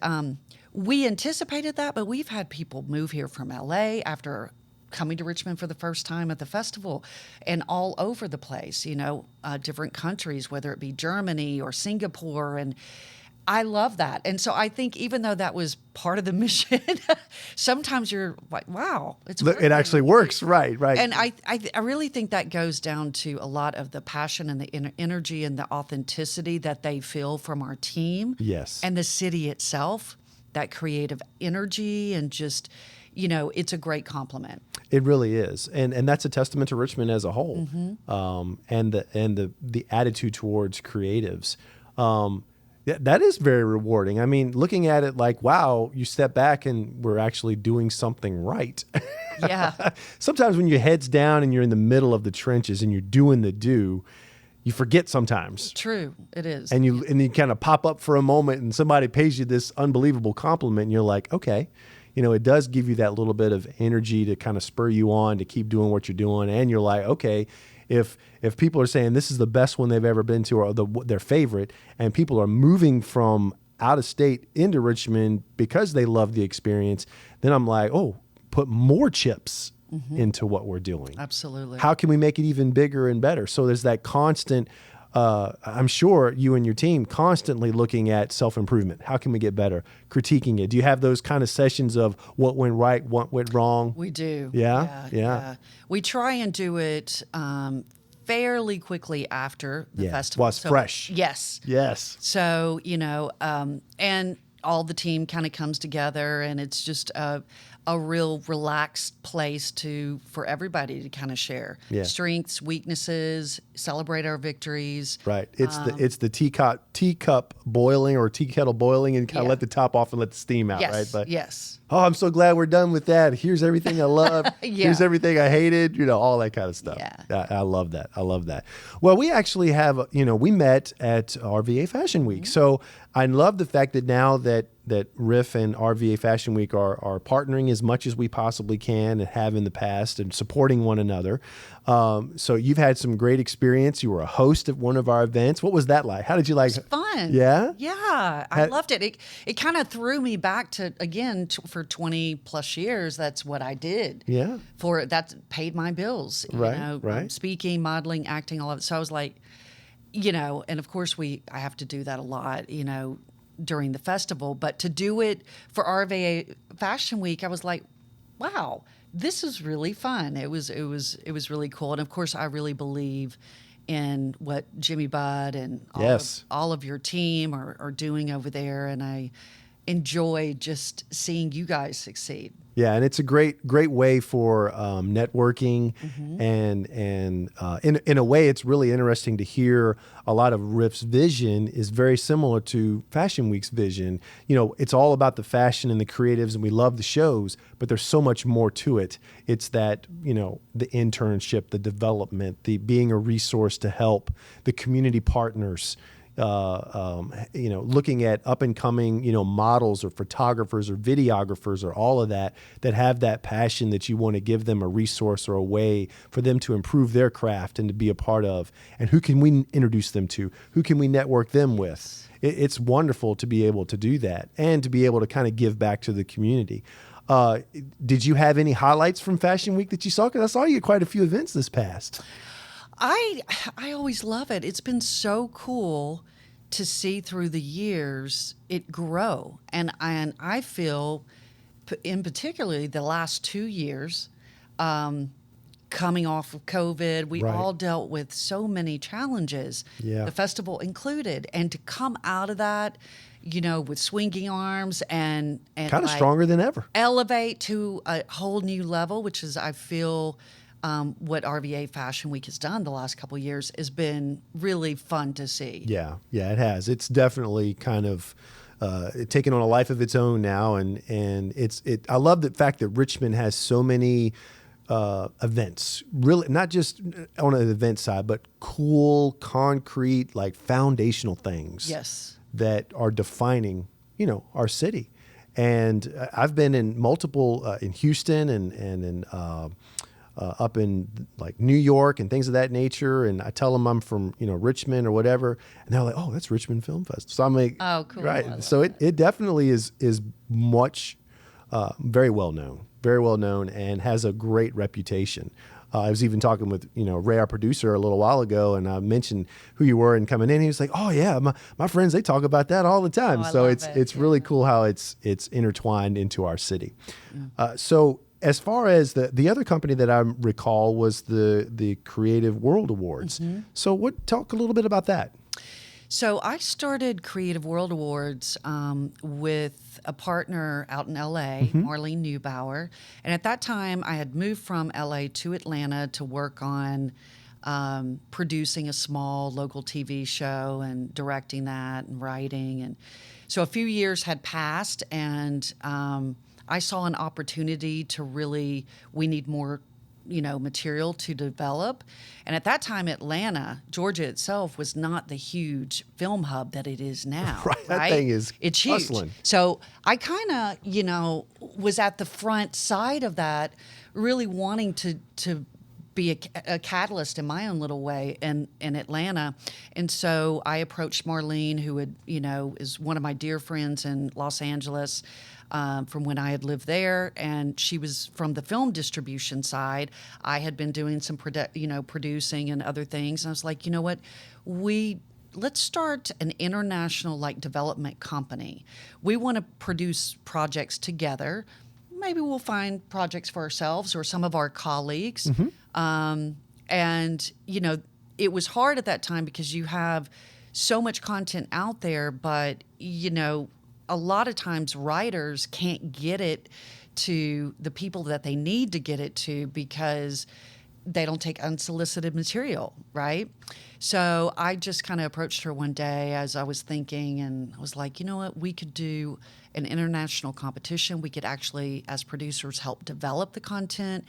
we anticipated that, but we've had people move here from LA after coming to Richmond for the first time at the festival, and all over the place, different countries, whether it be Germany or Singapore. And I love that. And so I think even though that was part of the mission, sometimes you're like, wow,
it actually works. Right.
And I really think that goes down to a lot of the passion and the energy and the authenticity that they feel from our team.
Yes.
And the city itself, that creative energy, and just, it's a great compliment.
It really is. And that's a testament to Richmond as a whole. Mm-hmm. And the attitude towards creatives. Yeah, that is very rewarding. I mean, looking at it like, wow, you step back and we're actually doing something right.
Yeah.
Sometimes when your head's down and you're in the middle of the trenches and you're doing the do, you forget sometimes.
True, it is.
And you kind of pop up for a moment and somebody pays you this unbelievable compliment and you're like, okay, it does give you that little bit of energy to kind of spur you on to keep doing what you're doing. And you're like, okay, if people are saying this is the best one they've ever been to or their favorite, and people are moving from out of state into Richmond because they love the experience, then I'm like, oh, put more chips into what we're doing.
Absolutely.
How can we make it even bigger and better? So there's that constant, I'm sure you and your team constantly looking at self-improvement. How can we get better? Critiquing it. Do you have those kind of sessions of what went right, what went wrong?
We do.
Yeah.
We try and do it fairly quickly after the festival.
Well, it's fresh.
Yes. So, and all the team kind of comes together, and it's just a real relaxed place for everybody to kind of share strengths, weaknesses, celebrate our victories.
Right. It's the teacup boiling or tea kettle boiling and kind of let the top off and let the steam out, right? But,
yes.
Oh, I'm so glad we're done with that. Here's everything I love. Here's everything I hated, all that kind of stuff.
Yeah.
I love that. Well, we actually have, we met at RVA Fashion Week. So I love the fact that now that RIF and RVA Fashion Week are partnering as much as we possibly can and have in the past and supporting one another. So you've had some great experience. You were a host at one of our events. What was that like? How did you like it?
It was fun.
Yeah?
Yeah. I loved it. It kind of threw me back to, again, for 20 plus years, that's what I did.
Yeah.
That paid my bills.
Right.
Speaking, modeling, acting, all of it. So I was like, and of course I have to do that a lot, during the festival, but to do it for RVA Fashion Week, I was like, wow, this is really fun. It was really cool. And of course, I really believe in what Jimmy Budd and all of your team are doing over there. And I enjoy just seeing you guys succeed.
Yeah, and it's a great way for networking, and in a way, it's really interesting to hear a lot of RIF's vision is very similar to Fashion Week's vision. It's all about the fashion and the creatives, and we love the shows, but there's so much more to it. It's that the internship, the development, the being a resource to help the community partners. Looking at up and coming, models or photographers or videographers or all of that have that passion that you want to give them a resource or a way for them to improve their craft and to be a part of. And who can we introduce them to? Who can we network them with? It's wonderful to be able to do that and to be able to kind of give back to the community. Did you have any highlights from Fashion Week that you saw? Because I saw you at quite a few events this past.
I always love it. It's been so cool to see through the years it grow. And I feel, in particularly the last 2 years, coming off of COVID, we all dealt with so many challenges, the festival included. And to come out of that, with swinging arms and
kind of stronger than ever.
Elevate to a whole new level, which is, I feel... what RVA Fashion Week has done the last couple of years has been really fun to see. Yeah,
it has. It's definitely kind of taken on a life of its own now, and I love the fact that Richmond has so many events, really not just on an event side, but cool, concrete, like foundational things.
Yes,
that are defining, our city. And I've been in multiple in Houston and in. Up in like New York and things of that nature, and I tell them I'm from Richmond or whatever, and they're like, "Oh, that's Richmond Film Festival." So I'm like,
"Oh, cool!"
Right. So it definitely is much very well known, and has a great reputation. I was even talking with Ray, our producer, a little while ago, and I mentioned who you were and coming in. He was like, "Oh yeah, my friends, they talk about that all the time." So it's really cool how it's intertwined into our city. So. As far as the other company that I recall was the Creative World Awards. So talk a little bit about that.
So I started Creative World Awards with a partner out in LA, Marlene Neubauer. And at that time, I had moved from LA to Atlanta to work on producing a small local TV show and directing that and writing. And so a few years had passed, and I saw an opportunity to really, we need more, material to develop. And at that time, Atlanta, Georgia itself was not the huge film hub that it is now.
Right. That thing is
it's huge.
hustling.
So I kind of, was at the front side of that, really wanting to be a catalyst in my own little way in Atlanta. And so I approached Marlene, who is one of my dear friends in Los Angeles, from when I had lived there, and she was from the film distribution side. I had been doing some producing and other things, and I was like, you know what, let's start an international development company. We want to produce projects together. Maybe we'll find projects for ourselves or some of our colleagues. And it was hard at that time because you have so much content out there, but a lot of times writers can't get it to the people that they need to get it to because they don't take unsolicited material, right? So I just kind of approached her one day as I was thinking, and I was like, you know what, we could do an international competition. We could actually, as producers, help develop the content.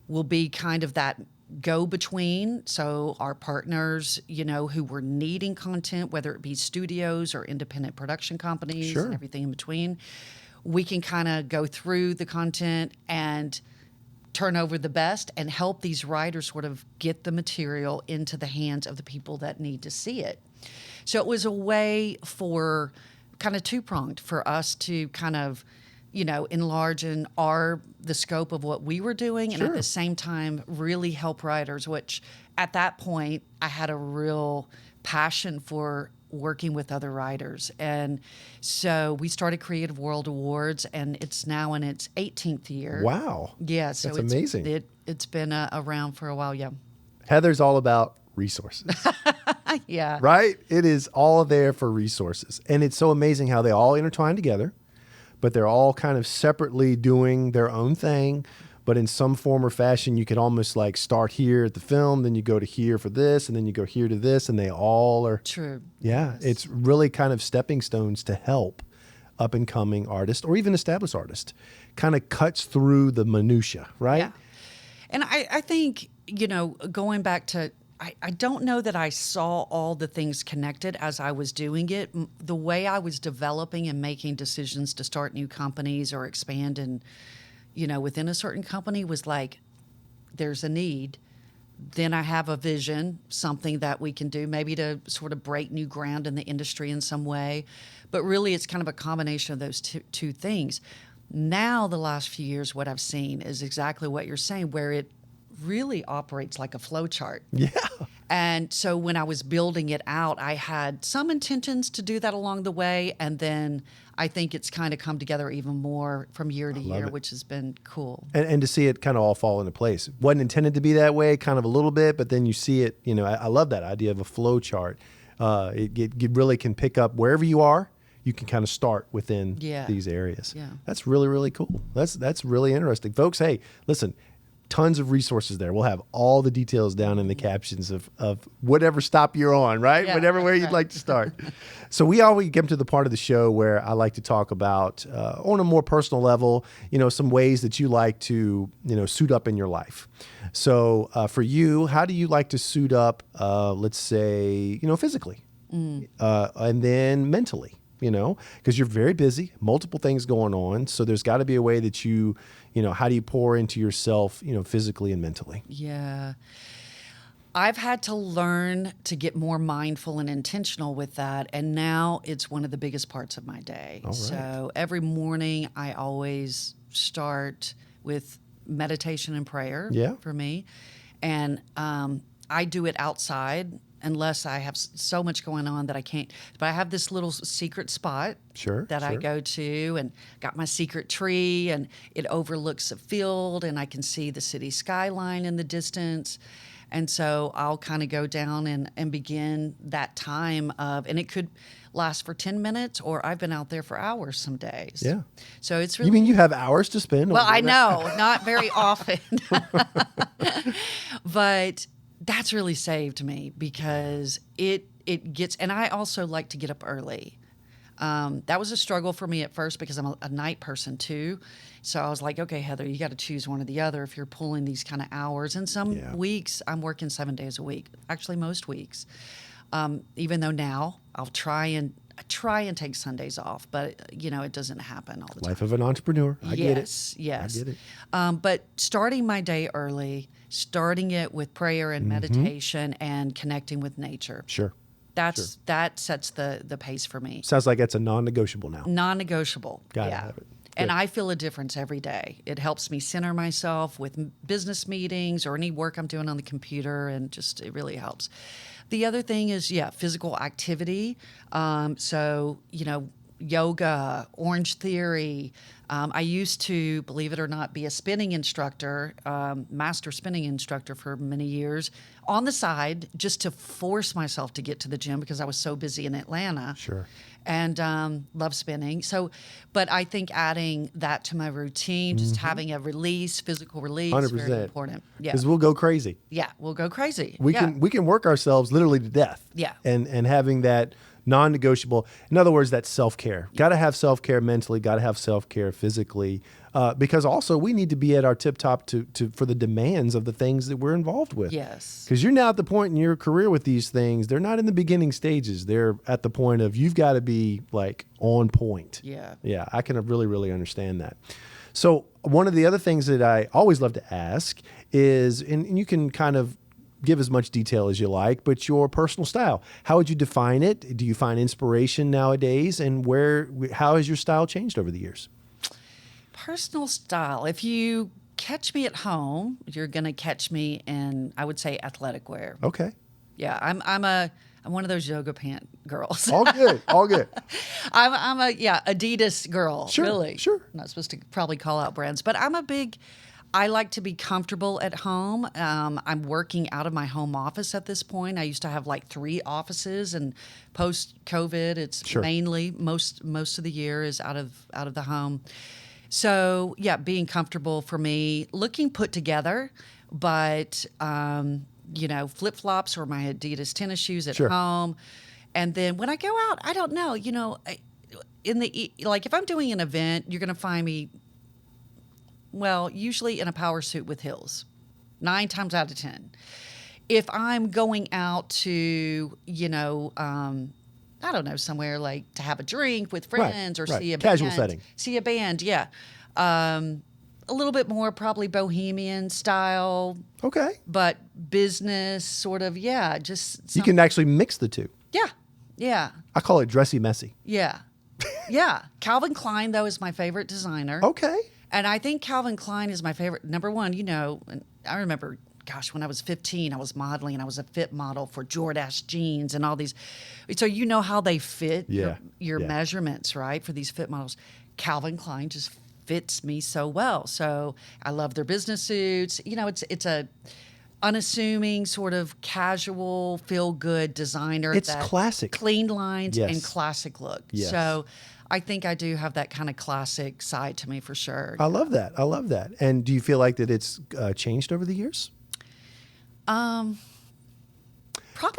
We'll be kind of that go-between. So our partners, who were needing content, whether it be studios or independent production companies and everything in between, we can kind of go through the content and turn over the best and help these writers sort of get the material into the hands of the people that need to see it. So it was a way for kind of two-pronged for us to kind of enlarge the scope of what we were doing, and at the same time really help writers, which at that point I had a real passion for working with other writers. And so we started Creative World Awards, and it's now in its 18th year.
Wow.
Yeah. So
that's amazing.
It's been around for a while. Yeah.
Heather's all about resources.
Yeah.
Right? It is all there for resources. And it's so amazing how they all intertwine together, but they're all kind of separately doing their own thing. But in some form or fashion, you could almost start here at the film, then you go to here for this, and then you go here to this, and they all are
true.
Yeah, yes. It's really kind of stepping stones to help up and coming artists or even established artists. Kind of cuts through the minutia, right?
Yeah. And I think, going back to, I don't know that I saw all the things connected as I was doing it. The way I was developing and making decisions to start new companies or expand and, within a certain company was there's a need. Then I have a vision, something that we can do maybe to sort of break new ground in the industry in some way. But really it's kind of a combination of those two things. Now, the last few years, what I've seen is exactly what you're saying, where it really operates like a flow chart.
Yeah.
And so when I was building it out, I had some intentions to do that along the way. And then I think it's kind of come together even more from year to year, which has been cool.
And to see it kind of all fall into place. Wasn't intended to be that way, kind of a little bit, but then you see it, I love that idea of a flow chart. It really can pick up wherever you are. You can kind of start within these areas.
Yeah.
That's really, really cool. That's really interesting. Folks, hey, listen, tons of resources there. We'll have all the details down in the captions of whatever stop you're on, right?
Yeah,
Whatever way you'd like to start. So we always get to the part of the show where I like to talk about, on a more personal level, some ways that you like to, suit up in your life. So for you, how do you like to suit up, let's say, physically, and then mentally? Because you're very busy, multiple things going on. So there's got to be a way that you, how do you pour into yourself, physically and mentally?
Yeah. I've had to learn to get more mindful and intentional with that. And now it's one of the biggest parts of my day.
All right.
So every morning I always start with meditation and prayer for me. And I do it outside unless I have so much going on that I can't. But I have this little secret spot that I go to, and got my secret tree, and it overlooks a field, and I can see the city skyline in the distance. And so I'll kind of go down and begin that time of, and it could last for 10 minutes, or I've been out there for hours some days.
Yeah.
So it's really.
You mean you have hours to spend?
Well, I know, not very often. But that's really saved me because it gets, and I also like to get up early. That was a struggle for me at first because I'm a night person too. So I was like, okay, Heather, you got to choose one or the other if you're pulling these kind of hours. And some weeks I'm working 7 days a week, actually most weeks. Even though now I'll try and take Sundays off, but it doesn't happen all the time.
Life of an entrepreneur. I get it.
Yes.
I get it.
But starting my day early, starting it with prayer and meditation and connecting with nature.
Sure.
That sets the pace for me.
Sounds like that's a non-negotiable now.
Non-negotiable.
Gotta have it.
And I feel a difference every day. It helps me center myself with business meetings or any work I'm doing on the computer, and just it really helps. The other thing is, physical activity. So, yoga, Orange Theory. I used to, believe it or not, be a spinning instructor, master spinning instructor for many years on the side, just to force myself to get to the gym because I was so busy in Atlanta.
Sure.
And love spinning. So, but I think adding that to my routine, just having a physical release,
100%.
very important. Yeah.
Because we'll go crazy.
Yeah, we'll go crazy.
We can work ourselves literally to death.
Yeah.
And having that non-negotiable, in other words, that self-care. Got to have self-care mentally, got to have self-care physically, because also we need to be at our tip-top for the demands of the things that we're involved with.
Yes.
Because you're now at the point in your career with these things, they're not in the beginning stages. They're at the point of you've got to be like on point.
Yeah.
Yeah, I can really, really understand that. So one of the other things that I always love to ask is, and you can kind of give as much detail as you like, but your personal style. How would you define it? Do you find inspiration nowadays? And how has your style changed over the years? Personal
style. If you catch me at home, you're going to catch me in, I would say, athletic wear.
Okay.
Yeah, I'm one of those yoga pant girls.
All good.
I'm a Adidas girl.
Sure,
really.
Sure.
I'm not supposed to probably call out brands, but I like to be comfortable at home. I'm working out of my home office at this point. I used to have like 3 offices, and post-COVID, it's mainly most of the year is out of the home. So being comfortable for me, looking put together, but flip-flops or my Adidas tennis shoes at home. And then when I go out, I don't know, if I'm doing an event, you're going to find me, usually in a power suit with heels, 9 times out of 10. If I'm going out to, I don't know, somewhere like to have a drink with friends or see a
casual
band.
setting.
See a band, yeah. A little bit more probably bohemian style.
Okay.
But business sort of, just
you can actually mix the two.
Yeah.
I call it dressy messy.
Yeah. Yeah. Calvin Klein, though, is my favorite designer.
Okay.
And I think Calvin Klein is my favorite. Number one, and I remember, when I was 15, I was modeling and I was a fit model for Jordache jeans and all these. So you know how they fit your measurements, right, for these fit models. Calvin Klein just fits me so well. So I love their business suits. It's a unassuming sort of casual, feel-good designer.
It's classic.
Clean lines and classic look.
Yes.
So I think I do have that kind of classic side to me for sure.
I love that. And do you feel like that it's changed over the years?
Probably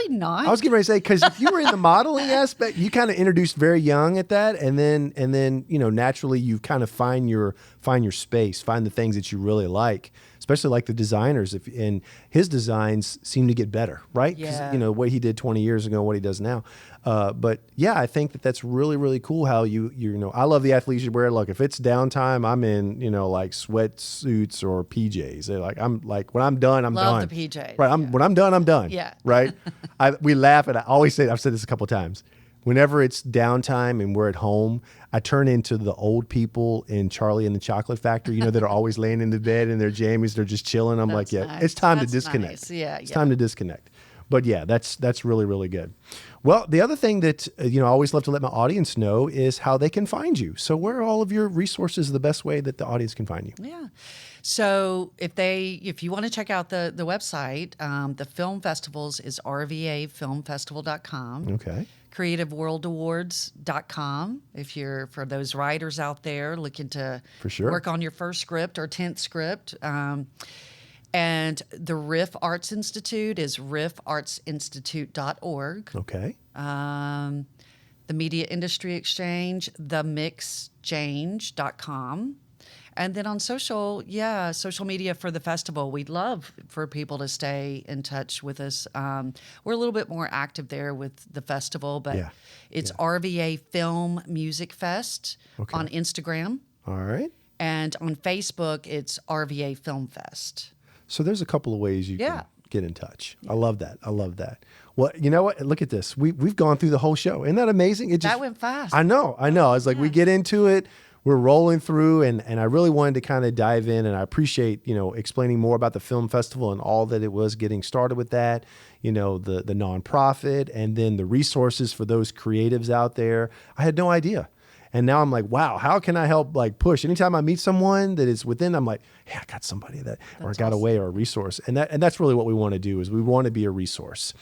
not.
I was getting ready to say, because if you were in the modeling aspect, you kind of introduced very young at that, and then naturally you kind of find your space, find the things that you really like, especially like the designers. And his designs seem to get better, right? Because what he did 20 years ago, what he does now. But I think that's really, really cool how you I love the athleisure wear. Look, if it's downtime, I'm in like sweatsuits or PJs. When I'm done, I'm done.
Love the PJ.
Right. When I'm done, I'm done.
Yeah.
Right. We laugh, and I've said this a couple of times. Whenever it's downtime and we're at home, I turn into the old people in Charlie and the Chocolate Factory, that are always laying in the bed in their jammies. They're just chilling. I'm nice. It's time to disconnect.
Nice.
It's time to disconnect. But that's really, really good. Well, the other thing that, I always love to let my audience know is how they can find you. So where are all of your resources the best way that the audience can find you?
Yeah. So if you want to check out the website, the film festivals is rvafilmfestival.com.
Okay.
creativeworldawards.com for those writers out there looking to work on your first script or 10th script. And the Riff Arts Institute is riffartsinstitute.org.
Okay.
The the Media Industry Exchange, themixchange.com. And then on social media for the festival. We'd love for people to stay in touch with us. We're a little bit more active there with the festival, but it's RVA Film Music Fest on Instagram.
All right.
And on Facebook, it's RVA Film Fest.
So there's a couple of ways you can get in touch. I love that. I love that. Well, you know what? Look at this. We've gone through the whole show. Isn't that amazing?
That went fast.
I know. I was like, we get into it. We're rolling through, and I really wanted to kind of dive in, and I appreciate, explaining more about the film festival and all that it was getting started with that, the nonprofit, and then the resources for those creatives out there. I had no idea. And now I'm like, wow, how can I help push? Anytime I meet someone that is within, I'm like, hey, I got somebody or I got a way or a resource. And that's really what we want to do, is we want to be a resource.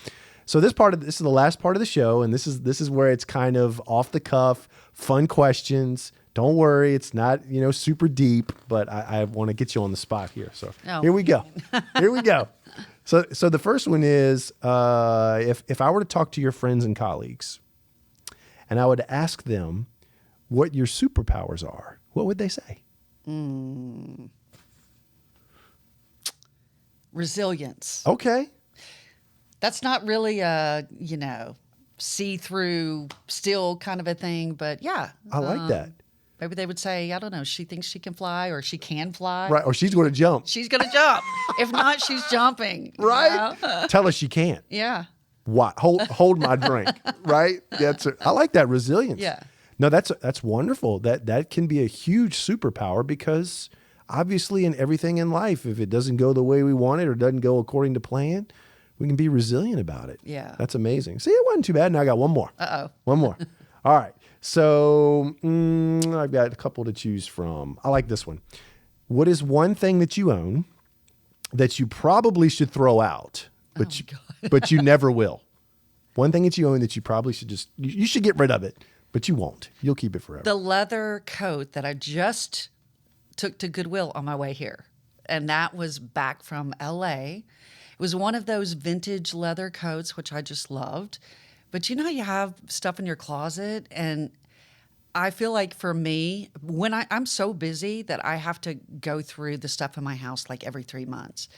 So this is the last part of the show, and this is where it's kind of off the cuff, fun questions. Don't worry, it's not, super deep, but I want to get you on the spot here. So Here we go. Here we go. So the first one is, if I were to talk to your friends and colleagues, and I would ask them what your superpowers are, what would they say?
Resilience.
Okay.
That's not really a, see-through, still kind of a thing, but yeah.
I like that.
Maybe they would say, I don't know, she thinks she can fly, or she can fly.
Right, or she's going to jump.
She's going to jump. If not, she's jumping.
Right? Tell us she can't.
Yeah.
Why? Hold my drink. Right? I like that resilience.
Yeah.
No, that's wonderful. That can be a huge superpower, because obviously in everything in life, if it doesn't go the way we want it or doesn't go according to plan, we can be resilient about it.
Yeah.
That's amazing. See, it wasn't too bad. Now I got one more.
Uh-oh.
One more. All right. So I've got a couple to choose from. I like this one. What is one thing that you own that you probably should throw out, but you never will? One thing that you own that you probably should you should get rid of it, but you won't. You'll keep it forever.
The leather coat that I just took to Goodwill on my way here, and that was back from LA. It was one of those vintage leather coats, which I just loved. But you you have stuff in your closet, and I feel like for me, when I'm so busy that I have to go through the stuff in my house every 3 months.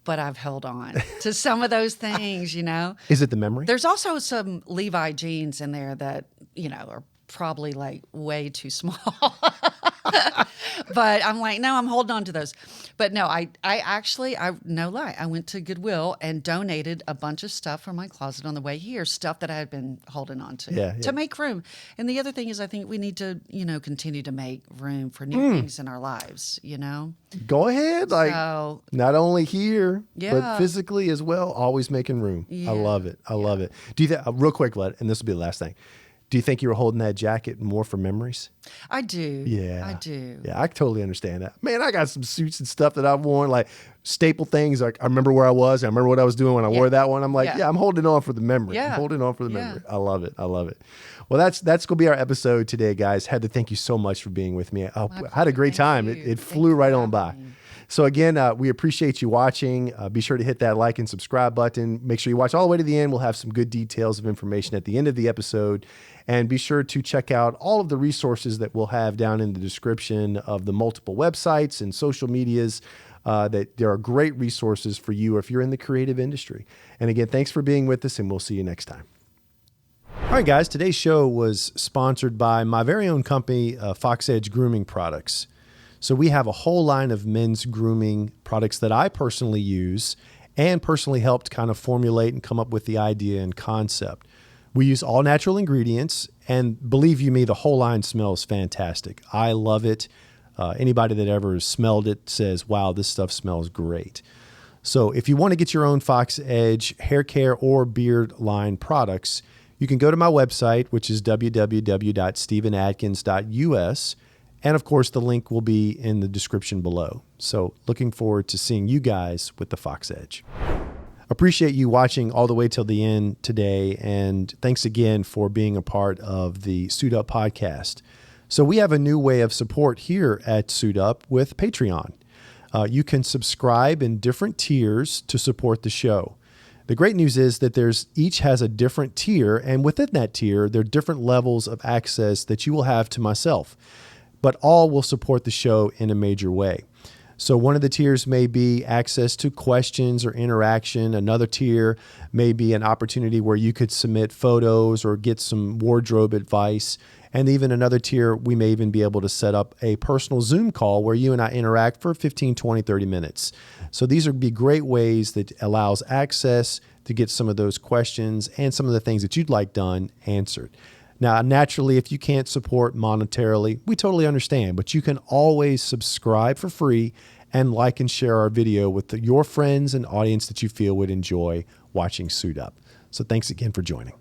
But I've held on to some of those things,
Is it the memory?
There's also some Levi jeans in there that, are probably way too small. But I'm like, no, I'm holding on to those. But no, I no lie, I went to Goodwill and donated a bunch of stuff from my closet on the way here, stuff that I had been holding on to to make room. And the other thing is, I think we need to, continue to make room for new things in our lives,
Go ahead.
So,
not only here, but physically as well, always making room.
Yeah.
I love it. I love it. Do you think, real quick, and this will be the last thing. Do you think you were holding that jacket more for memories?
I do.
Yeah.
I do.
Yeah, I totally understand that. Man, I got some suits and stuff that I've worn, staple things. I remember where I was. I remember what I was doing when I wore that one. I'm like, I'm holding on for the memory.
Yeah.
I'm holding on for the memory. I love it. I love it. Well, that's going to be our episode today, guys. Had to thank you so much for being with me. I had a great time. It flew right on by. So again, we appreciate you watching. Be sure to hit that like and subscribe button. Make sure you watch all the way to the end. We'll have some good details of information at the end of the episode. And be sure to check out all of the resources that we'll have down in the description of the multiple websites and social medias. That there are great resources for you if you're in the creative industry. And again, thanks for being with us, and we'll see you next time. All right, guys, today's show was sponsored by my very own company, Fox Edge Grooming Products. So we have a whole line of men's grooming products that I personally use and personally helped kind of formulate and come up with the idea and concept. We use all natural ingredients, and believe you me, the whole line smells fantastic. I love it. Anybody that ever smelled it says, wow, this stuff smells great. So if you want to get your own Fox Edge hair care or beard line products, you can go to my website, which is www.stephenadkins.us. And of course, the link will be in the description below. So looking forward to seeing you guys with the Fox Edge. Appreciate you watching all the way till the end today. And thanks again for being a part of the Suit Up podcast. So we have a new way of support here at Suit Up with Patreon. You can subscribe in different tiers to support the show. The great news is that each has a different tier, and within that tier, there are different levels of access that you will have to myself, but all will support the show in a major way. So one of the tiers may be access to questions or interaction. Another tier may be an opportunity where you could submit photos or get some wardrobe advice. And even another tier, we may even be able to set up a personal Zoom call where you and I interact for 15, 20, 30 minutes. So these would be great ways that allows access to get some of those questions and some of the things that you'd like done answered. Now, naturally, if you can't support monetarily, we totally understand, but you can always subscribe for free and like and share our video with your friends and audience that you feel would enjoy watching Suit Up. So thanks again for joining.